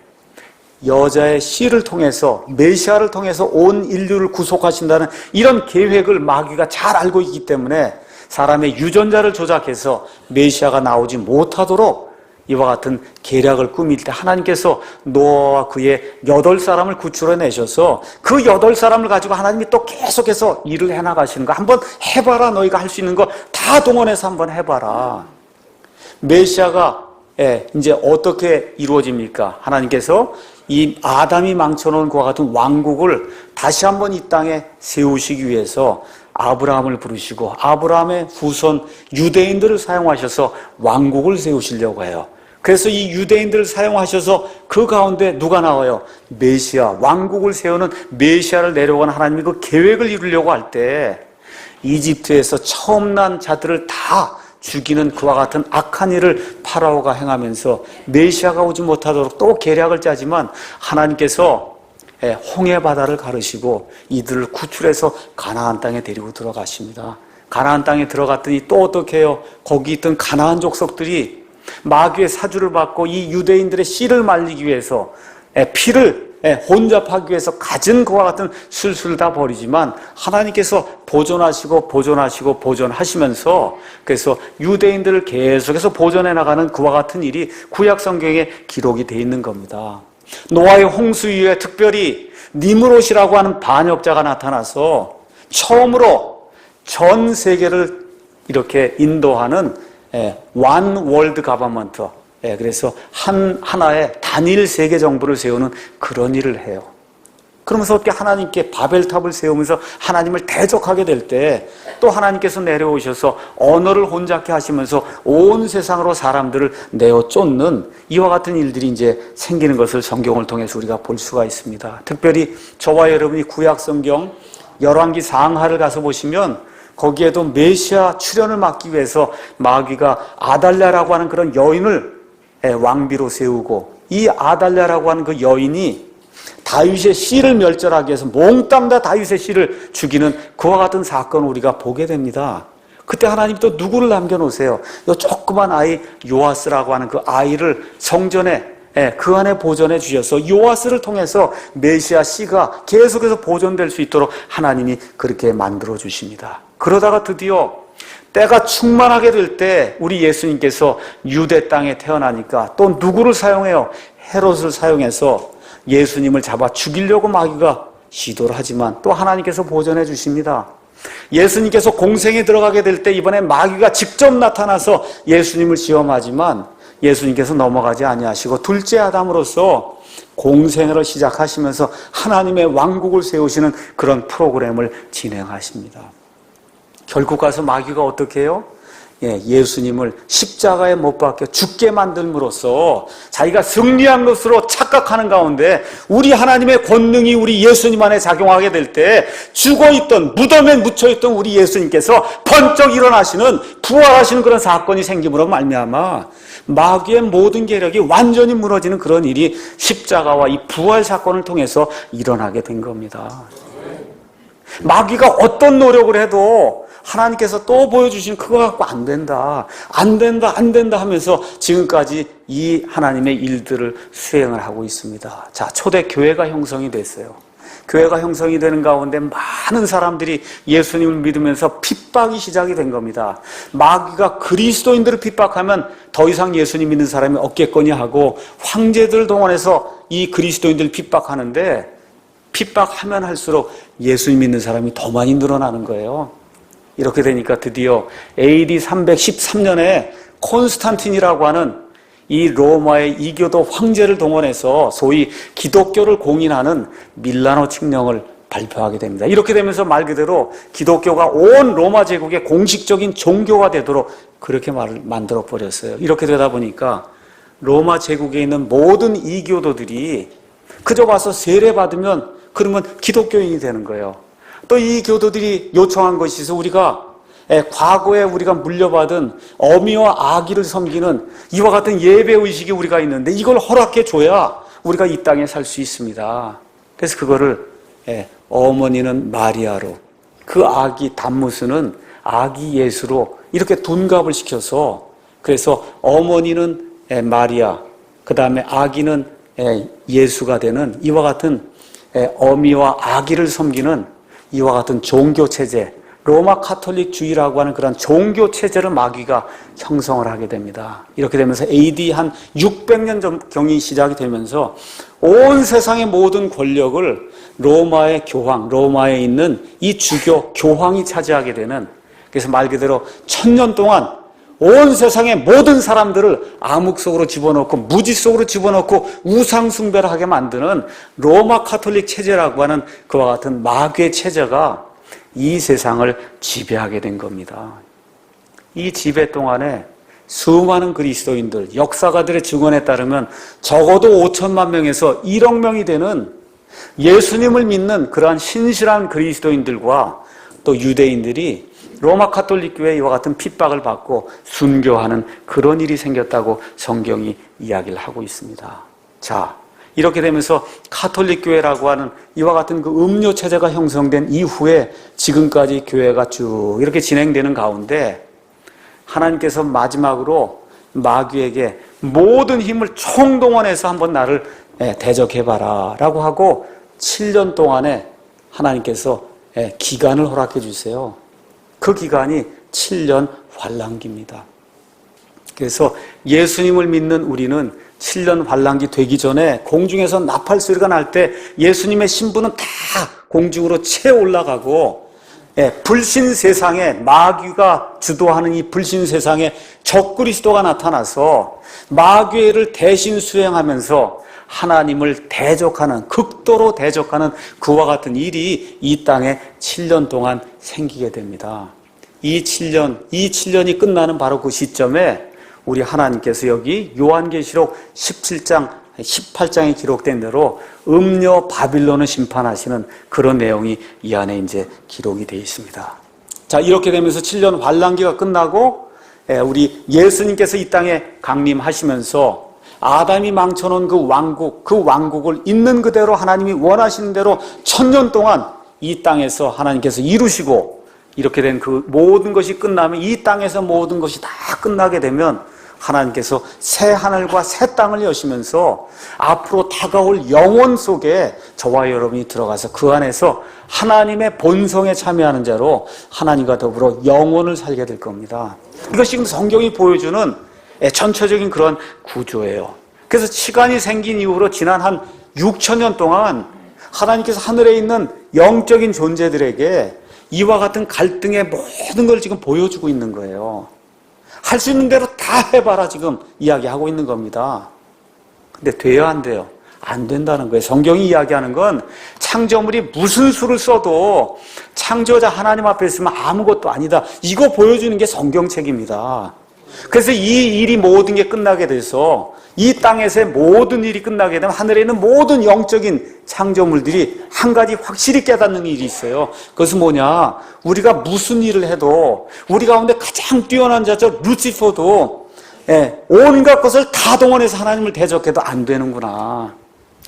여자의 씨를 통해서 메시아를 통해서 온 인류를 구속하신다는 이런 계획을 마귀가 잘 알고 있기 때문에 사람의 유전자를 조작해서 메시아가 나오지 못하도록 이와 같은 계략을 꾸밀 때 하나님께서 노아와 그의 8사람을 구출해내셔서 그 8사람을 가지고 하나님이 또 계속해서 일을 해나가시는 거. 한번 해봐라. 너희가 할 수 있는 거 다 동원해서 한번 해봐라. 메시아가 이제 어떻게 이루어집니까? 하나님께서 이 아담이 망쳐놓은 그와 같은 왕국을 다시 한번 이 땅에 세우시기 위해서 아브라함을 부르시고 아브라함의 후손 유대인들을 사용하셔서 왕국을 세우시려고 해요. 그래서 이 유대인들을 사용하셔서 그 가운데 누가 나와요? 메시아, 왕국을 세우는 메시아를 내려오는 하나님이 그 계획을 이루려고 할 때 이집트에서 처음 난 자들을 다 죽이는 그와 같은 악한 일을 파라오가 행하면서 메시아가 오지 못하도록 또 계략을 짜지만 하나님께서 홍해 바다를 가르시고 이들을 구출해서 가나안 땅에 데리고 들어가십니다. 가나안 땅에 들어갔더니 또 어떻게 해요? 거기 있던 가나안 족속들이 마귀의 사주를 받고 이 유대인들의 씨를 말리기 위해서 피를 혼잡하기 위해서 갖은 그와 같은 술수를 다 버리지만 하나님께서 보존하시면서 그래서 유대인들을 계속해서 보존해 나가는 그와 같은 일이 구약 성경에 기록이 되어 있는 겁니다. 노아의 홍수 이후에 특별히 니므롯이라고 하는 반역자가 나타나서 처음으로 전 세계를 이렇게 인도하는 one world government, 그래서 하나의 단일 세계 정부를 세우는 그런 일을 해요. 그러면서 어떻게 하나님께 바벨탑을 세우면서 하나님을 대적하게 될 때 또 하나님께서 내려오셔서 언어를 혼잡케 하시면서 온 세상으로 사람들을 내어 쫓는 이와 같은 일들이 이제 생기는 것을 성경을 통해서 우리가 볼 수가 있습니다. 특별히 저와 여러분이 구약 성경 열왕기 상하를 가서 보시면 거기에도 메시아 출현을 막기 위해서 마귀가 아달랴라고 하는 그런 여인을 왕비로 세우고 이 아달랴라고 하는 그 여인이 다윗의 씨를 멸절하기 위해서 몽땅 다 다윗의 씨를 죽이는 그와 같은 사건을 우리가 보게 됩니다. 그때 하나님 또 누구를 남겨놓으세요? 이 조그만 아이 요아스라고 하는 그 아이를 성전에 그 안에 보존해 주셔서 요아스를 통해서 메시아 씨가 계속해서 보존될 수 있도록 하나님이 그렇게 만들어 주십니다. 그러다가 드디어 때가 충만하게 될 때 우리 예수님께서 유대 땅에 태어나니까 또 누구를 사용해요? 헤롯을 사용해서 예수님을 잡아 죽이려고 마귀가 시도를 하지만 또 하나님께서 보존해 주십니다. 예수님께서 공생에 들어가게 될 때 이번에 마귀가 직접 나타나서 예수님을 시험하지만 예수님께서 넘어가지 아니하시고 둘째 아담으로서 공생애를 시작하시면서 하나님의 왕국을 세우시는 그런 프로그램을 진행하십니다. 결국 가서 마귀가 어떻게 해요? 예수님을 십자가에 못 박혀 죽게 만듦으로써 자기가 승리한 것으로 착각하는 가운데 우리 하나님의 권능이 우리 예수님 안에 작용하게 될 때 죽어있던 무덤에 묻혀있던 우리 예수님께서 번쩍 일어나시는 부활하시는 그런 사건이 생김으로 말미암아 마귀의 모든 계략이 완전히 무너지는 그런 일이 십자가와 이 부활 사건을 통해서 일어나게 된 겁니다. 마귀가 어떤 노력을 해도 하나님께서 또 보여주신 그거 갖고 안 된다 하면서 지금까지 이 하나님의 일들을 수행을 하고 있습니다. 자, 초대 교회가 형성이 됐어요. 교회가 형성이 되는 가운데 많은 사람들이 예수님을 믿으면서 핍박이 시작이 된 겁니다. 마귀가 그리스도인들을 핍박하면 더 이상 예수님 믿는 사람이 없겠거니 하고 황제들을 동원해서 이 그리스도인들을 핍박하는데 핍박하면 할수록 예수님 믿는 사람이 더 많이 늘어나는 거예요. 이렇게 되니까 드디어 AD 313년에 콘스탄틴이라고 하는 이 로마의 이교도 황제를 동원해서 소위 기독교를 공인하는 밀라노 칙령을 발표하게 됩니다. 이렇게 되면서 말 그대로 기독교가 온 로마 제국의 공식적인 종교가 되도록 그렇게 만들어 버렸어요. 이렇게 되다 보니까 로마 제국에 있는 모든 이교도들이 그저 와서 세례받으면 그러면 기독교인이 되는 거예요. 또 이 교도들이 요청한 것이 있어 우리가 과거에 우리가 물려받은 어미와 아기를 섬기는 이와 같은 예배의식이 우리가 있는데 이걸 허락해 줘야 우리가 이 땅에 살 수 있습니다. 그래서 그거를 어머니는 마리아로 그 아기 단무스는 아기 예수로 이렇게 둔갑을 시켜서 그래서 어머니는 마리아 그 다음에 아기는 예수가 되는 이와 같은 어미와 아기를 섬기는 이와 같은 종교체제, 로마 카톨릭주의라고 하는 그런 종교체제를 마귀가 형성을 하게 됩니다. 이렇게 되면서 AD 한 600년 전경이 시작이 되면서 온 세상의 모든 권력을 로마의 교황, 로마에 있는 이 주교 교황이 차지하게 되는, 그래서 말 그대로 1000년 동안 온 세상의 모든 사람들을 암흑 속으로 집어넣고 무지 속으로 집어넣고 우상 숭배를 하게 만드는 로마 카톨릭 체제라고 하는 그와 같은 마귀의 체제가 이 세상을 지배하게 된 겁니다. 이 지배 동안에 수많은 그리스도인들, 역사가들의 증언에 따르면 적어도 5천만 명에서 1억 명이 되는 예수님을 믿는 그러한 신실한 그리스도인들과 또 유대인들이 로마 카톨릭 교회에 이와 같은 핍박을 받고 순교하는 그런 일이 생겼다고 성경이 이야기를 하고 있습니다. 자, 이렇게 되면서 카톨릭 교회라고 하는 이와 같은 그 음료 체제가 형성된 이후에 지금까지 교회가 쭉 이렇게 진행되는 가운데 하나님께서 마지막으로 마귀에게 모든 힘을 총동원해서 한번 나를 대적해봐라 라고 하고 7년 동안에 하나님께서 기간을 허락해 주세요. 그 기간이 7년 환란기입니다. 그래서 예수님을 믿는 우리는 7년 환란기 되기 전에 공중에서 나팔 소리가 날 때 예수님의 신부는 다 공중으로 채 올라가고 불신 세상에 마귀가 주도하는 이 불신 세상에 적그리스도가 나타나서 마귀를 대신 수행하면서 하나님을 대적하는, 극도로 대적하는 그와 같은 일이 이 땅에 7년 동안 생기게 됩니다. 이 7년이 끝나는 바로 그 시점에 우리 하나님께서 여기 요한계시록 17장, 18장에 기록된 대로 음녀 바빌론을 심판하시는 그런 내용이 이 안에 이제 기록이 되어 있습니다. 자, 이렇게 되면서 7년 환란기가 끝나고 우리 예수님께서 이 땅에 강림하시면서 아담이 망쳐놓은 그 왕국을 있는 그대로 하나님이 원하시는 대로 1000년 동안 이 땅에서 하나님께서 이루시고 이렇게 된 그 모든 것이 끝나면 이 땅에서 모든 것이 다 끝나게 되면 하나님께서 새 하늘과 새 땅을 여시면서 앞으로 다가올 영원 속에 저와 여러분이 들어가서 그 안에서 하나님의 본성에 참여하는 자로 하나님과 더불어 영원을 살게 될 겁니다. 이것이 지금 성경이 보여주는 전체적인 그런 구조예요. 그래서 시간이 생긴 이후로 지난 한 6000년 동안 하나님께서 하늘에 있는 영적인 존재들에게 이와 같은 갈등의 모든 걸 지금 보여주고 있는 거예요. 할 수 있는 대로 다 해봐라 지금 이야기하고 있는 겁니다. 근데 돼요, 안 돼요? 안 된다는 거예요. 성경이 이야기하는 건 창조물이 무슨 수를 써도 창조자 하나님 앞에 있으면 아무것도 아니다. 이거 보여주는 게 성경책입니다. 그래서 이 일이 모든 게 끝나게 돼서 이 땅에서의 모든 일이 끝나게 되면 하늘에 있는 모든 영적인 창조물들이 한 가지 확실히 깨닫는 일이 있어요. 그것은 뭐냐? 우리가 무슨 일을 해도 우리 가운데 가장 뛰어난 자죠 루시퍼도 온갖 것을 다 동원해서 하나님을 대적해도 안 되는구나.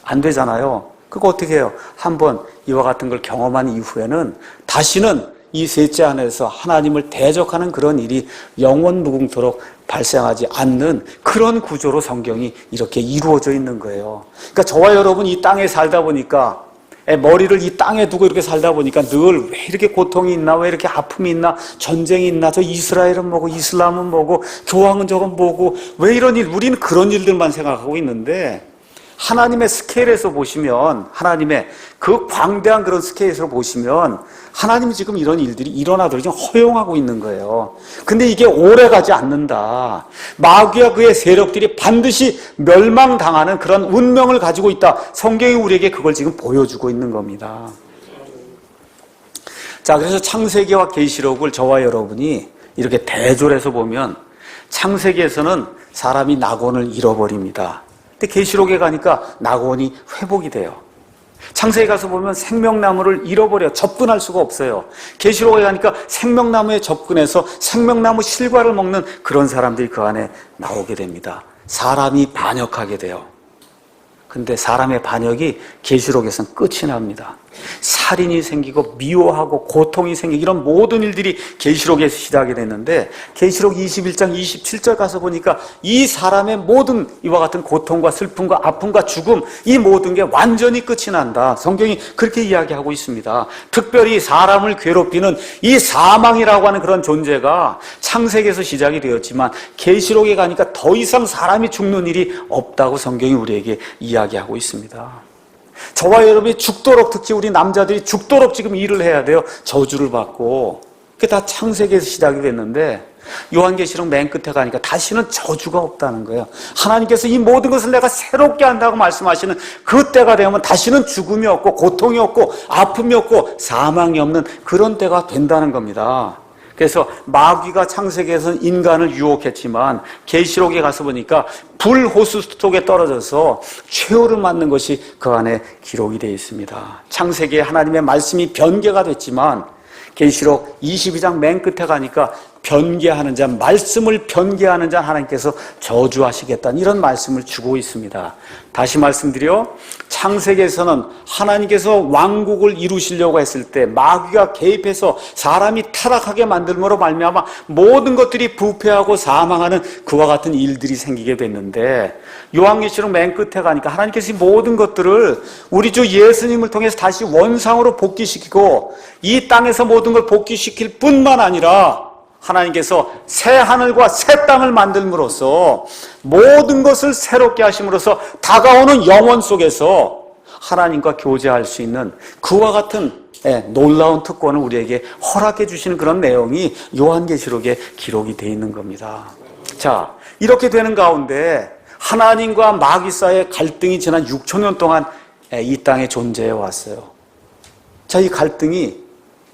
안 되잖아요. 그거 어떻게 해요? 한번 이와 같은 걸 경험한 이후에는 다시는 이 셋째 안에서 하나님을 대적하는 그런 일이 영원 무궁토록 발생하지 않는 그런 구조로 성경이 이렇게 이루어져 있는 거예요. 그러니까 저와 여러분 이 땅에 살다 보니까 머리를 이 땅에 두고 이렇게 살다 보니까 늘 왜 이렇게 고통이 있나, 왜 이렇게 아픔이 있나, 전쟁이 있나, 저 이스라엘은 뭐고 이슬람은 뭐고 교황은 저건 뭐고 왜 이런 일, 우리는 그런 일들만 생각하고 있는데 하나님의 스케일에서 보시면, 하나님의 그 광대한 그런 스케일에서 보시면 하나님이 지금 이런 일들이 일어나도록 지금 허용하고 있는 거예요. 근데 이게 오래가지 않는다. 마귀와 그의 세력들이 반드시 멸망당하는 그런 운명을 가지고 있다. 성경이 우리에게 그걸 지금 보여주고 있는 겁니다. 자, 그래서 창세기와 계시록을 저와 여러분이 이렇게 대조해서 보면 창세기에서는 사람이 낙원을 잃어버립니다. 근데 계시록에 가니까 낙원이 회복이 돼요. 창세기 가서 보면 생명나무를 잃어버려 접근할 수가 없어요. 계시록에 가니까 생명나무에 접근해서 생명나무 실과를 먹는 그런 사람들이 그 안에 나오게 됩니다. 사람이 반역하게 돼요. 근데 사람의 반역이 계시록에서는 끝이 납니다. 살인이 생기고 미워하고 고통이 생기고 이런 모든 일들이 계시록에서 시작이 됐는데 계시록 21장 27절 가서 보니까 이 사람의 모든 이와 같은 고통과 슬픔과 아픔과 죽음 이 모든 게 완전히 끝이 난다. 성경이 그렇게 이야기하고 있습니다. 특별히 사람을 괴롭히는 이 사망이라고 하는 그런 존재가 창세기에서 시작이 되었지만 계시록에 가니까 더 이상 사람이 죽는 일이 없다고 성경이 우리에게 이야기하고 있습니다. 저와 여러분이 죽도록, 특히 우리 남자들이 죽도록 지금 일을 해야 돼요. 저주를 받고. 그게 다 창세기에서 시작이 됐는데 요한계시록 맨 끝에 가니까 다시는 저주가 없다는 거예요. 하나님께서 이 모든 것을 내가 새롭게 한다고 말씀하시는 그 때가 되면 다시는 죽음이 없고 고통이 없고 아픔이 없고 사망이 없는 그런 때가 된다는 겁니다. 그래서 마귀가 창세기에서는 인간을 유혹했지만 계시록에 가서 보니까 불호수 속에 떨어져서 최후를 맞는 것이 그 안에 기록이 되어 있습니다. 창세기에 하나님의 말씀이 변개가 됐지만 계시록 22장 맨 끝에 가니까 변개하는 자, 말씀을 변개하는 자 하나님께서 저주하시겠다는 이런 말씀을 주고 있습니다. 다시 말씀드려 창세기에서는 하나님께서 왕국을 이루시려고 했을 때 마귀가 개입해서 사람이 타락하게 만들므로 말미암아 모든 것들이 부패하고 사망하는 그와 같은 일들이 생기게 됐는데 요한계시록 맨 끝에 가니까 하나님께서 이 모든 것들을 우리 주 예수님을 통해서 다시 원상으로 복귀시키고 이 땅에서 모든 걸 복귀시킬 뿐만 아니라 하나님께서 새 하늘과 새 땅을 만들므로써 모든 것을 새롭게 하심으로써 다가오는 영원 속에서 하나님과 교제할 수 있는 그와 같은 놀라운 특권을 우리에게 허락해 주시는 그런 내용이 요한계시록에 기록이 되어 있는 겁니다. 자, 이렇게 되는 가운데 하나님과 마귀 사이의 갈등이 지난 6,000년 동안 이 땅에 존재해 왔어요. 자, 이 갈등이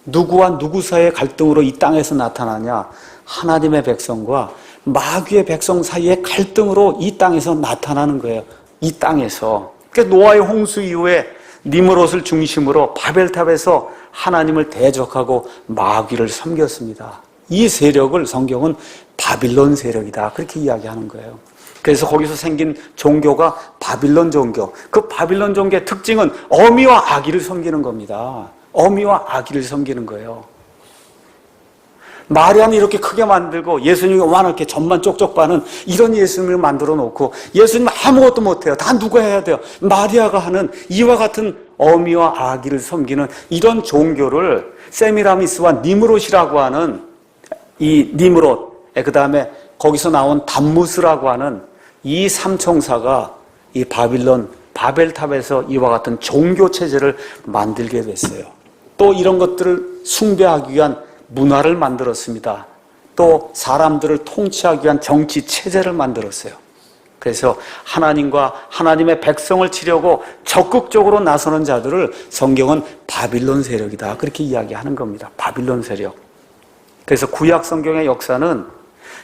누구와 누구 사이의 갈등으로 이 땅에서 나타나냐? 하나님의 백성과 마귀의 백성 사이의 갈등으로 이 땅에서 나타나는 거예요. 이 땅에서. 그러니까 노아의 홍수 이후에 니므롯을 중심으로 바벨탑에서 하나님을 대적하고 마귀를 섬겼습니다. 이 세력을 성경은 바빌론 세력이다. 그렇게 이야기하는 거예요. 그래서 거기서 생긴 종교가 바빌론 종교. 그 바빌론 종교의 특징은 어미와 아기를 섬기는 겁니다. 어미와 아기를 섬기는 거예요. 마리아는 이렇게 크게 만들고 예수님이 완하게 전만 쪽쪽 빠는 이런 예수님을 만들어 놓고 예수님은 아무것도 못해요. 다 누가 해야 돼요? 마리아가 하는 이와 같은 어미와 아기를 섬기는 이런 종교를 세미라미스와 니므롯이라고 하는 이 니므롯, 그 다음에 거기서 나온 담무스라고 하는 이 삼총사가 이 바벨탑에서 이와 같은 종교 체제를 만들게 됐어요. 또 이런 것들을 숭배하기 위한 문화를 만들었습니다. 또 사람들을 통치하기 위한 정치 체제를 만들었어요. 그래서 하나님과 하나님의 백성을 치려고 적극적으로 나서는 자들을 성경은 바빌론 세력이다. 그렇게 이야기하는 겁니다. 바빌론 세력. 그래서 구약 성경의 역사는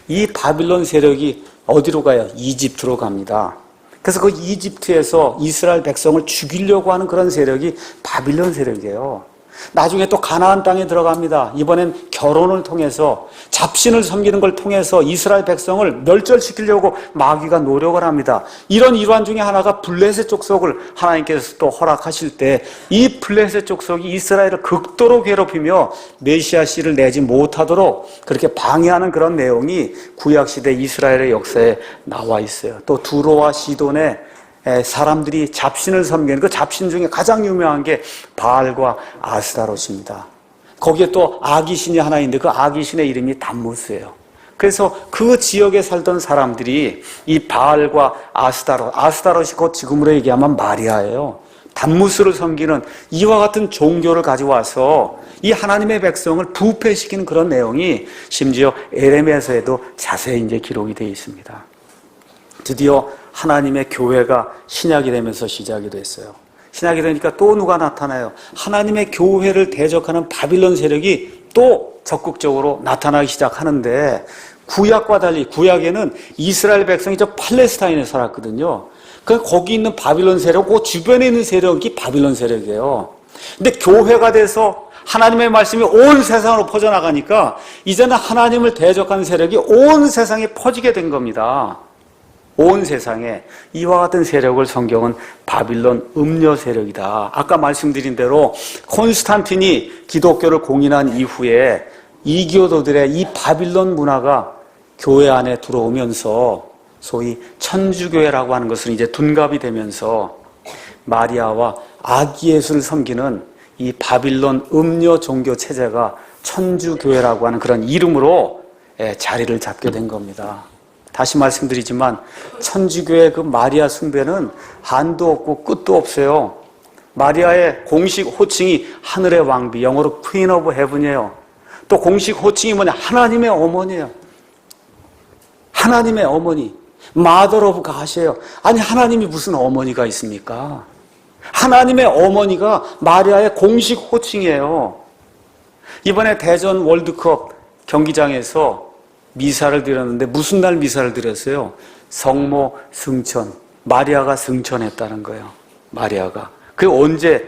이 바빌론 세력이 어디로 가요? 이집트로 갑니다. 그래서 그 이집트에서 이스라엘 백성을 죽이려고 하는 그런 세력이 바빌론 세력이에요. 나중에 또 가나안 땅에 들어갑니다. 이번엔 결혼을 통해서 잡신을 섬기는 걸 통해서 이스라엘 백성을 멸절시키려고 마귀가 노력을 합니다. 이런 일환 중에 하나가 블레셋 족속을 하나님께서 또 허락하실 때 이 블레셋 족속이 이스라엘을 극도로 괴롭히며 메시아 씨를 내지 못하도록 그렇게 방해하는 그런 내용이 구약시대 이스라엘의 역사에 나와 있어요. 또 두로와 시돈의 사람들이 잡신을 섬기는 그 잡신 중에 가장 유명한 게 바알과 아스타롯입니다. 거기에 또 아기신이 하나 있는데 그 아기신의 이름이 담무스예요. 그래서 그 지역에 살던 사람들이 이 바알과 아스타롯이 곧 지금으로 얘기하면 마리아예요. 담무스를 섬기는 이와 같은 종교를 가져와서 이 하나님의 백성을 부패시키는 그런 내용이 심지어 에레미야서에도 자세히 이제 기록이 되어 있습니다. 드디어 하나님의 교회가 신약이 되면서 시작이 됐어요. 신약이 되니까 또 누가 나타나요? 하나님의 교회를 대적하는 바빌론 세력이 또 적극적으로 나타나기 시작하는데 구약과 달리 구약에는 이스라엘 백성이 저 팔레스타인에 살았거든요. 그러니까 거기 있는 바빌론 세력, 그 주변에 있는 세력이 바빌론 세력이에요. 근데 교회가 돼서 하나님의 말씀이 온 세상으로 퍼져나가니까 이제는 하나님을 대적하는 세력이 온 세상에 퍼지게 된 겁니다. 온 세상에 이와 같은 세력을 성경은 바빌론 음녀 세력이다. 아까 말씀드린 대로 콘스탄틴이 기독교를 공인한 이후에 이교도들의 이 바빌론 문화가 교회 안에 들어오면서 소위 천주교회라고 하는 것은 이제 둔갑이 되면서 마리아와 아기 예수를 섬기는 이 바빌론 음녀 종교 체제가 천주교회라고 하는 그런 이름으로 자리를 잡게 된 겁니다. 다시 말씀드리지만 천주교의 그 마리아 숭배는 한도 없고 끝도 없어요. 마리아의 공식 호칭이 하늘의 왕비, 영어로 Queen of Heaven이에요. 또 공식 호칭이 뭐냐? 하나님의 어머니예요. 하나님의 어머니, Mother of God이에요. 아니, 하나님이 무슨 어머니가 있습니까? 하나님의 어머니가 마리아의 공식 호칭이에요. 이번에 대전 월드컵 경기장에서 미사를 드렸는데 무슨 날 미사를 드렸어요? 성모 승천, 마리아가 승천했다는 거예요. 마리아가. 그게 언제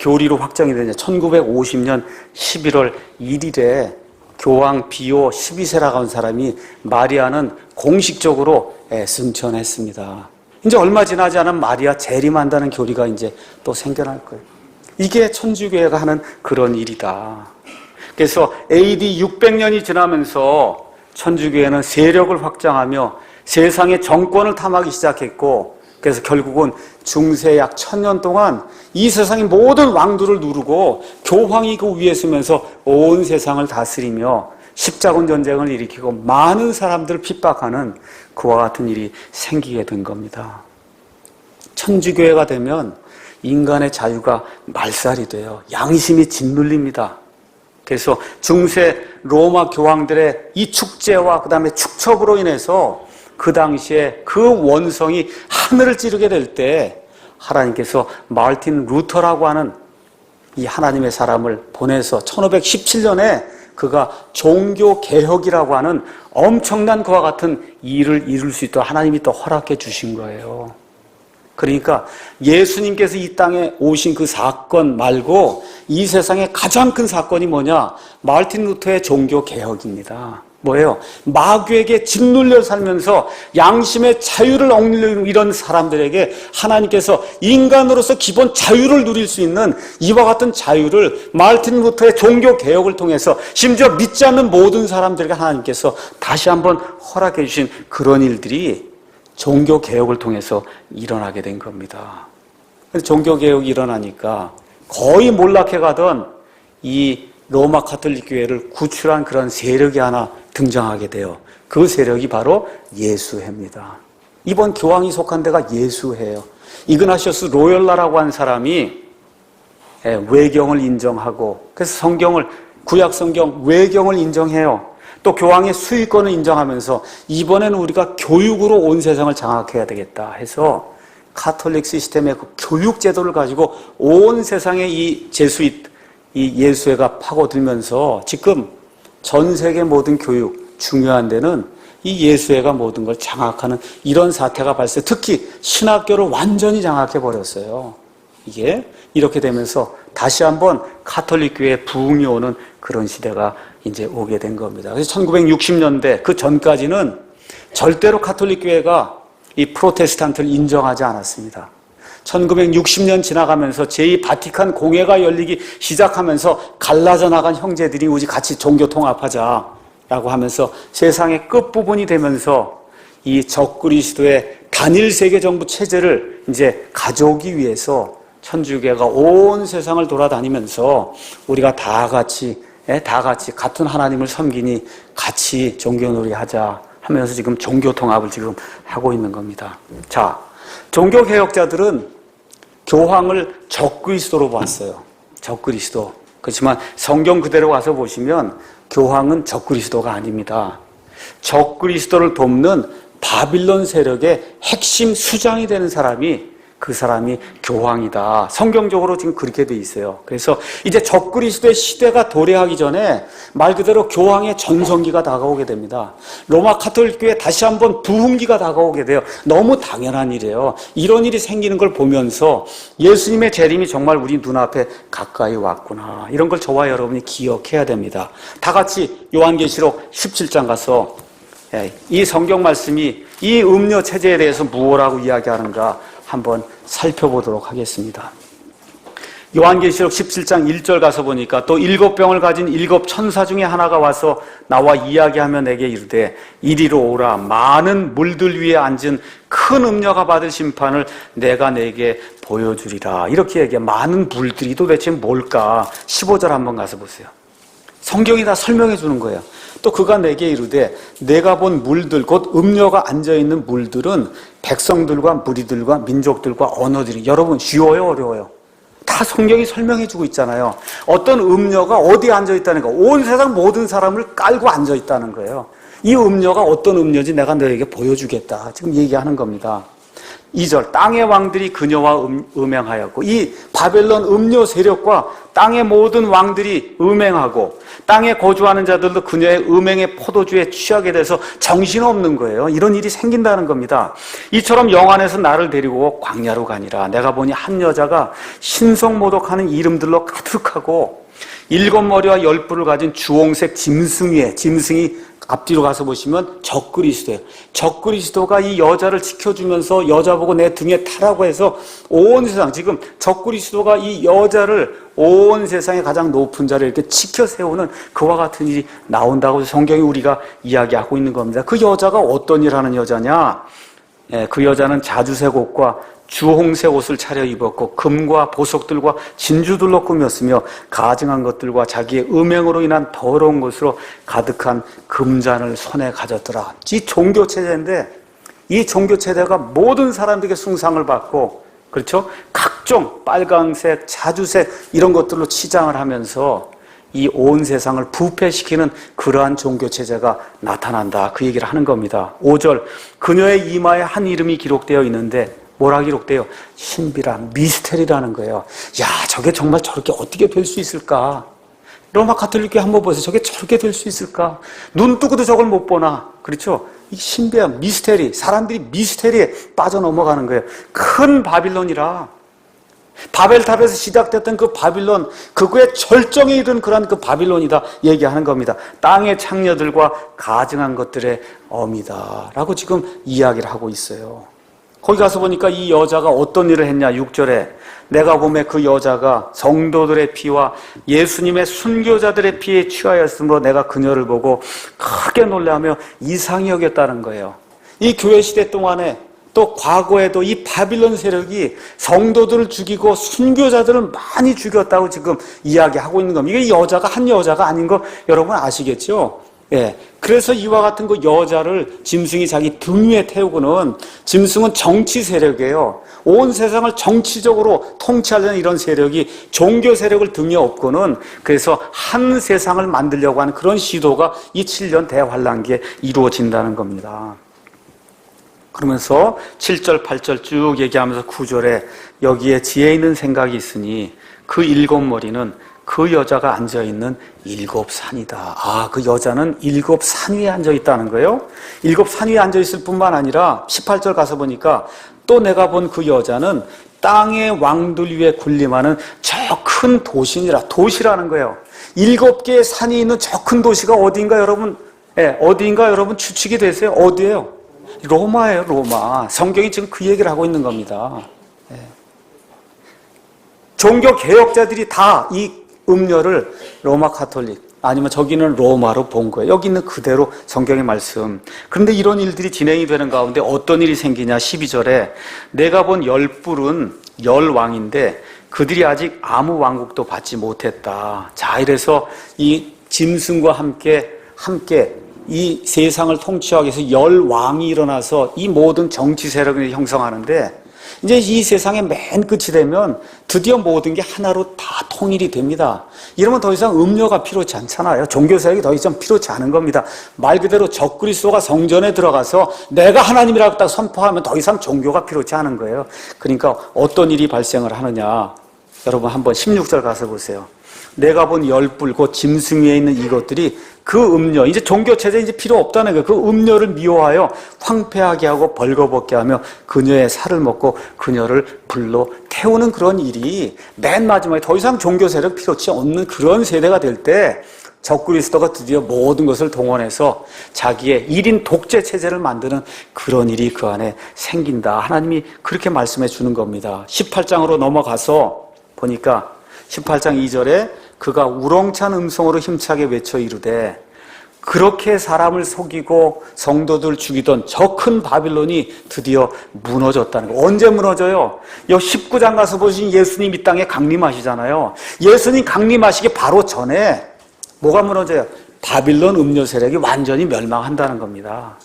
교리로 확정이 되냐? 1950년 11월 1일에 교황 비오 12세라고 하는 사람이 마리아는 공식적으로 승천했습니다. 이제 얼마 지나지 않으면 마리아 재림한다는 교리가 이제 또 생겨날 거예요. 이게 천주교회가 하는 그런 일이다. 그래서 AD 600년이 지나면서 천주교회는 세력을 확장하며 세상의 정권을 탐하기 시작했고, 그래서 결국은 중세 약 1000년 동안 이 세상의 모든 왕들을 누르고 교황이 그 위에 서면서 온 세상을 다스리며 십자군 전쟁을 일으키고 많은 사람들을 핍박하는 그와 같은 일이 생기게 된 겁니다. 천주교회가 되면 인간의 자유가 말살이 돼요. 양심이 짓눌립니다. 그래서 중세 로마 교황들의 이 축제와 그 다음에 축척으로 인해서 그 당시에 그 원성이 하늘을 찌르게 될 때 하나님께서 마르틴 루터라고 하는 이 하나님의 사람을 보내서 1517년에 그가 종교개혁이라고 하는 엄청난 그와 같은 일을 이룰 수 있도록 하나님이 또 허락해 주신 거예요. 그러니까 예수님께서 이 땅에 오신 그 사건 말고 이 세상에 가장 큰 사건이 뭐냐? 마르틴 루터의 종교개혁입니다. 뭐예요? 마귀에게 짓눌려 살면서 양심의 자유를 억누르는 이런 사람들에게 하나님께서 인간으로서 기본 자유를 누릴 수 있는 이와 같은 자유를 마르틴 루터의 종교개혁을 통해서 심지어 믿지 않는 모든 사람들에게 하나님께서 다시 한번 허락해 주신 그런 일들이 종교개혁을 통해서 일어나게 된 겁니다. 종교개혁이 일어나니까 거의 몰락해 가던 이 로마 카톨릭 교회를 구출한 그런 세력이 하나 등장하게 돼요. 그 세력이 바로 예수회입니다. 이번 교황이 속한 데가 예수회예요. 이그나시오스 로열라라고 한 사람이 외경을 인정하고, 그래서 성경을, 구약 성경 외경을 인정해요. 또 교황의 수위권을 인정하면서 이번에는 우리가 교육으로 온 세상을 장악해야 되겠다 해서 카톨릭 시스템의 그 교육 제도를 가지고 온 세상에 이 제수잇, 이 예수회가 파고들면서 지금 전 세계 모든 교육, 중요한 데는 이 예수회가 모든 걸 장악하는 이런 사태가 발생, 특히 신학교를 완전히 장악해버렸어요. 이게 이렇게 되면서 다시 한번 카톨릭 교회에 부흥이 오는 그런 시대가 이제 오게 된 겁니다. 그래서 1960년대 그 전까지는 절대로 카톨릭 교회가 이 프로테스탄트를 인정하지 않았습니다. 1960년 지나가면서 제2 바티칸 공회가 열리기 시작하면서 갈라져 나간 형제들이 우리 같이 종교 통합하자라고 하면서 세상의 끝부분이 되면서 이 적그리스도의 단일 세계 정부 체제를 이제 가져오기 위해서 천주교가 온 세상을 돌아다니면서 우리가 다 같이 같은 하나님을 섬기니 같이 종교놀이 하자 하면서 지금 종교 통합을 지금 하고 있는 겁니다. 자, 종교 개혁자들은 교황을 적그리스도로 봤어요. 적그리스도. 그렇지만 성경 그대로 가서 보시면 교황은 적그리스도가 아닙니다. 적그리스도를 돕는 바빌론 세력의 핵심 수장이 되는 사람이, 그 사람이 교황이다. 성경적으로 지금 그렇게 돼 있어요. 그래서 이제 적그리스도의 시대가 도래하기 전에 말 그대로 교황의 전성기가 다가오게 됩니다. 로마 카톨릭 교회 다시 한번 부흥기가 다가오게 돼요. 너무 당연한 일이에요. 이런 일이 생기는 걸 보면서 예수님의 재림이 정말 우리 눈앞에 가까이 왔구나. 이런 걸 저와 여러분이 기억해야 됩니다. 다 같이 요한계시록 17장 가서 이 성경 말씀이 이 음료 체제에 대해서 무엇라고 이야기하는가 한번 살펴보도록 하겠습니다. 요한계시록 17장 1절 가서 보니까 또 7병을 가진 7천사 중에 하나가 와서 나와 이야기하며 내게 이르되 이리로 오라. 많은 물들 위에 앉은 큰 음녀가 받을 심판을 내가 내게 보여주리라. 이렇게 얘기해. 많은 물들이 도대체 뭘까? 15절 한번 가서 보세요. 성경이 다 설명해 주는 거예요. 또 그가 내게 이르되 내가 본 물들 곧 음녀가 앉아있는 물들은 백성들과 무리들과 민족들과 언어들이. 여러분 쉬워요 어려워요? 다 성경이 설명해 주고 있잖아요. 어떤 음녀가 어디에 앉아있다는 거, 온 세상 모든 사람을 깔고 앉아있다는 거예요. 이 음녀가 어떤 음녀인지 내가 너에게 보여주겠다 지금 얘기하는 겁니다. 2절 땅의 왕들이 그녀와 음행하였고, 이 바벨론 음료 세력과 땅의 모든 왕들이 음행하고 땅에 거주하는 자들도 그녀의 음행의 포도주에 취하게 돼서 정신없는 거예요. 이런 일이 생긴다는 겁니다. 이처럼 영안에서 나를 데리고 광야로 가니라. 내가 보니 한 여자가 신성모독하는 이름들로 가득하고 7머리와 10뿔을 가진 주홍색 짐승 짐승이 앞뒤로 가서 보시면 적그리스도예요. 적그리스도가 이 여자를 지켜주면서 여자 보고 내 등에 타라고 해서 온 세상, 지금 적그리스도가 이 여자를 온 세상의 가장 높은 자리에 이렇게 지켜 세우는 그와 같은 일이 나온다고 성경이 우리가 이야기하고 있는 겁니다. 그 여자가 어떤 일 하는 여자냐? 그 여자는 자주색 옷과 주홍색 옷을 차려입었고 금과 보석들과 진주들로 꾸몄으며 가증한 것들과 자기의 음행으로 인한 더러운 것으로 가득한 금잔을 손에 가졌더라. 이 종교체제인데 이 종교체제가 모든 사람들에게 숭상을 받고, 그렇죠? 각종 빨강색, 자주색 이런 것들로 치장을 하면서 이 온 세상을 부패시키는 그러한 종교체제가 나타난다. 그 얘기를 하는 겁니다. 5절 그녀의 이마에 한 이름이 기록되어 있는데 뭐라 기록돼요? 신비라, 미스테리라는 거예요. 야, 저게 정말 저렇게 어떻게 될 수 있을까? 로마 가톨릭교회 한번 보세요. 저게 저렇게 될 수 있을까? 눈 뜨고도 저걸 못 보나? 그렇죠? 이 신비한 미스테리, 사람들이 미스테리에 빠져넘어가는 거예요. 큰 바빌론이라. 바벨탑에서 시작됐던 그 바빌론, 그거의 절정에 이른 그런 그 바빌론이다 얘기하는 겁니다. 땅의 창녀들과 가증한 것들의 어미다 라고 지금 이야기를 하고 있어요. 거기 가서 보니까 이 여자가 어떤 일을 했냐. 6절에 내가 보매 그 여자가 성도들의 피와 예수님의 순교자들의 피에 취하였으므로 내가 그녀를 보고 크게 놀라며 이상히 여겼다는 거예요. 이 교회 시대 동안에 또 과거에도 이 바빌론 세력이 성도들을 죽이고 순교자들을 많이 죽였다고 지금 이야기하고 있는 겁니다. 이게 여자가 한 여자가 아닌 거 여러분 아시겠죠? 예. 그래서 이와 같은 그 여자를 짐승이 자기 등 위에 태우고는, 짐승은 정치 세력이에요. 온 세상을 정치적으로 통치하려는 이런 세력이 종교 세력을 등에 업고는, 그래서 한 세상을 만들려고 하는 그런 시도가 이 7년 대환란기에 이루어진다는 겁니다. 그러면서 7절, 8절 쭉 얘기하면서 9절에 여기에 지혜 있는 생각이 있으니 그 7머리는 그 여자가 앉아있는 7산이다. 아, 그 여자는 7산 위에 앉아있다는 거예요. 7산 위에 앉아있을 뿐만 아니라 18절 가서 보니까 또 내가 본 그 여자는 땅의 왕들 위에 군림하는 저 큰 도시니라. 도시라는 거예요. 7개의 산이 있는 저 큰 도시가 어디인가 여러분? 어디인가 여러분 추측이 되세요? 어디예요? 로마예요, 로마. 성경이 지금 그 얘기를 하고 있는 겁니다. 종교 개혁자들이 다 이 음료를 로마 가톨릭 아니면 저기는 로마로 본 거예요. 여기 있는 그대로 성경의 말씀. 그런데 이런 일들이 진행이 되는 가운데 어떤 일이 생기냐. 12절에 내가 본 10뿔은 10왕인데 그들이 아직 아무 왕국도 받지 못했다. 자, 이래서 이 짐승과 함께 이 세상을 통치하기 위해서 10왕이 일어나서 이 모든 정치 세력을 형성하는데, 이제 이 세상의 맨 끝이 되면 드디어 모든 게 하나로 다 통일이 됩니다. 이러면 더 이상 음료가 필요치 않잖아요. 종교세력이 더 이상 필요치 않은 겁니다. 말 그대로 적그리스도가 성전에 들어가서 내가 하나님이라고 딱 선포하면 더 이상 종교가 필요치 않은 거예요. 그러니까 어떤 일이 발생을 하느냐. 여러분 한번 16절 가서 보세요. 내가 본 10뿔 곧 짐승 위에 있는 이것들이 그 음료, 이제 종교체제 이제 필요 없다는 거예요. 그 음료를 미워하여 황폐하게 하고 벌거벗게 하며 그녀의 살을 먹고 그녀를 불로 태우는 그런 일이 맨 마지막에 더 이상 종교 세력 필요치 없는 그런 세대가 될 때, 적그리스도가 드디어 모든 것을 동원해서 자기의 1인 독재 체제를 만드는 그런 일이 그 안에 생긴다. 하나님이 그렇게 말씀해 주는 겁니다. 18장으로 넘어가서 보니까 18장 2절에 그가 우렁찬 음성으로 힘차게 외쳐 이르되 그렇게 사람을 속이고 성도들 죽이던 저 큰 바빌론이 드디어 무너졌다는 거. 언제 무너져요? 여기 19장 가서 보신 예수님 이 땅에 강림하시잖아요. 예수님 강림하시기 바로 전에 뭐가 무너져요? 바빌론 음료 세력이 완전히 멸망한다는 겁니다.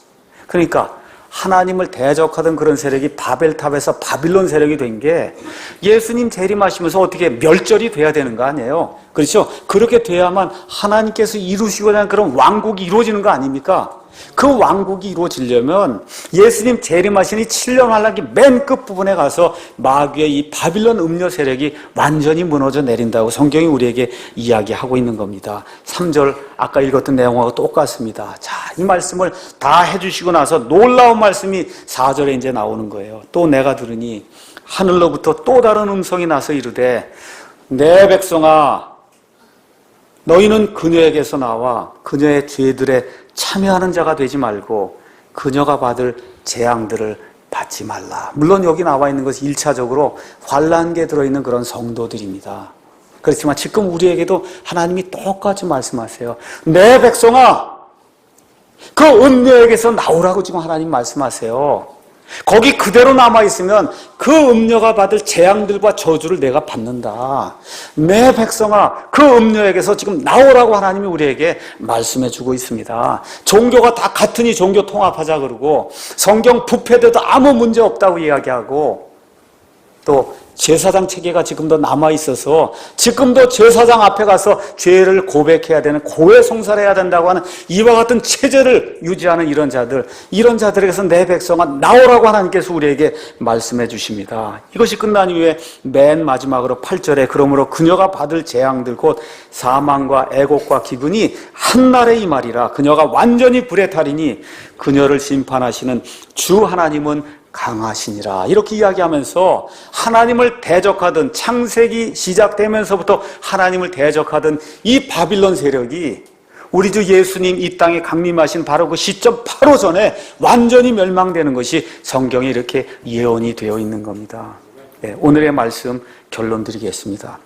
그러니까 하나님을 대적하던 그런 세력이 바벨탑에서 바빌론 세력이 된 게 예수님 재림하시면서 어떻게 멸절이 돼야 되는 거 아니에요? 그렇죠? 그렇게 돼야만 하나님께서 이루시고자 하는 그런 왕국이 이루어지는 거 아닙니까? 그 왕국이 이루어지려면 예수님 재림하시니 7년 환란기 맨 끝부분에 가서 마귀의 이 바빌론 음료 세력이 완전히 무너져 내린다고 성경이 우리에게 이야기하고 있는 겁니다. 3절 아까 읽었던 내용하고 똑같습니다. 자, 이 말씀을 다 해주시고 나서 놀라운 말씀이 4절에 이제 나오는 거예요. 또 내가 들으니 하늘로부터 또 다른 음성이 나서 이르되 내 백성아 너희는 그녀에게서 나와 그녀의 죄들에 참여하는 자가 되지 말고 그녀가 받을 재앙들을 받지 말라. 물론 여기 나와 있는 것이 1차적으로 환란기에 들어있는 그런 성도들입니다. 그렇지만 지금 우리에게도 하나님이 똑같이 말씀하세요. 내 백성아 그 음녀에게서 나오라고 지금 하나님 말씀하세요. 거기 그대로 남아있으면 그 음녀가 받을 재앙들과 저주를 내가 받는다. 내 백성아 그 음녀에게서 지금 나오라고 하나님이 우리에게 말씀해주고 있습니다. 종교가 다 같으니 종교 통합하자 그러고 성경 부패돼도 아무 문제 없다고 이야기하고 또 제사장 체계가 지금도 남아있어서 지금도 제사장 앞에 가서 죄를 고백해야 되는 고해성사를 해야 된다고 하는 이와 같은 체제를 유지하는 이런 자들에게서 내 백성아 나오라고 하나님께서 우리에게 말씀해 주십니다. 이것이 끝난 이후에 맨 마지막으로 8절에 그러므로 그녀가 받을 재앙들 곧 사망과 애곡과 기근이 한날에 임하리라. 그녀가 완전히 불에 타리니 그녀를 심판하시는 주 하나님은 강하시니라. 이렇게 이야기하면서 하나님을 대적하던 창세기 시작되면서부터 하나님을 대적하던 이 바빌론 세력이 우리 주 예수님 이 땅에 강림하신 바로 그 시점 바로 전에 완전히 멸망되는 것이 성경에 이렇게 예언이 되어 있는 겁니다. 네, 오늘의 말씀 결론 드리겠습니다.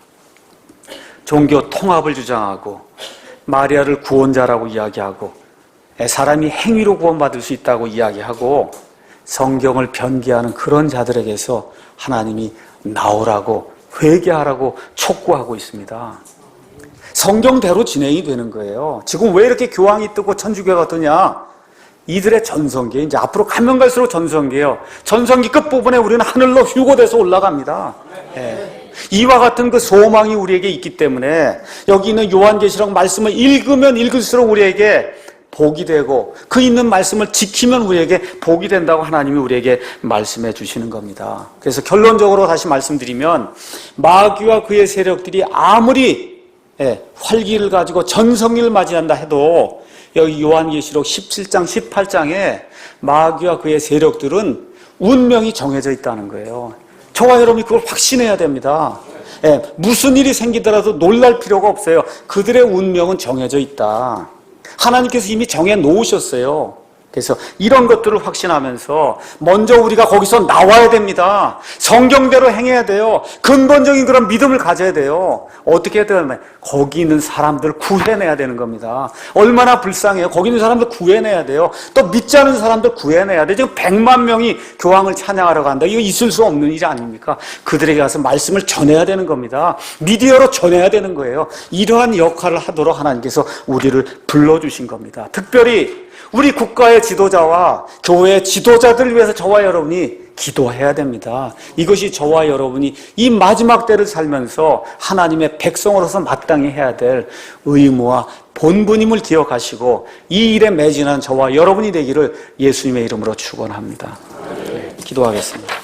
종교 통합을 주장하고 마리아를 구원자라고 이야기하고 사람이 행위로 구원받을 수 있다고 이야기하고 성경을 변기하는 그런 자들에게서 하나님이 나오라고 회개하라고 촉구하고 있습니다. 성경대로 진행이 되는 거예요. 지금 왜 이렇게 교황이 뜨고 천주교가 뜨냐? 이들의 전성기, 이제 앞으로 가면 갈수록 전성기예요. 전성기 끝부분에 우리는 하늘로 휴고돼서 올라갑니다. 네. 이와 같은 그 소망이 우리에게 있기 때문에 여기 있는 요한계시록 말씀을 읽으면 읽을수록 우리에게 복이 되고 그 있는 말씀을 지키면 우리에게 복이 된다고 하나님이 우리에게 말씀해 주시는 겁니다. 그래서 결론적으로 다시 말씀드리면 마귀와 그의 세력들이 아무리 활기를 가지고 전성기를 맞이한다 해도 여기 요한계시록 17장 18장에 마귀와 그의 세력들은 운명이 정해져 있다는 거예요. 저와 여러분이 그걸 확신해야 됩니다. 무슨 일이 생기더라도 놀랄 필요가 없어요. 그들의 운명은 정해져 있다. 하나님께서 이미 정해 놓으셨어요. 그래서 이런 것들을 확신하면서 먼저 우리가 거기서 나와야 됩니다. 성경대로 행해야 돼요. 근본적인 그런 믿음을 가져야 돼요. 어떻게 해야 되나요? 거기 있는 사람들 구해내야 되는 겁니다. 얼마나 불쌍해요. 거기 있는 사람들 구해내야 돼요. 또 믿지 않은 사람들 구해내야 돼요. 지금 100만 명이 교황을 찬양하러 간다. 이거 있을 수 없는 일이 아닙니까? 그들에게 가서 말씀을 전해야 되는 겁니다. 미디어로 전해야 되는 거예요. 이러한 역할을 하도록 하나님께서 우리를 불러주신 겁니다. 특별히 우리 국가의 지도자와 교회의 지도자들을 위해서 저와 여러분이 기도해야 됩니다. 이것이 저와 여러분이 이 마지막 때를 살면서 하나님의 백성으로서 마땅히 해야 될 의무와 본분임을 기억하시고 이 일에 매진한 저와 여러분이 되기를 예수님의 이름으로 축원합니다. 네, 기도하겠습니다.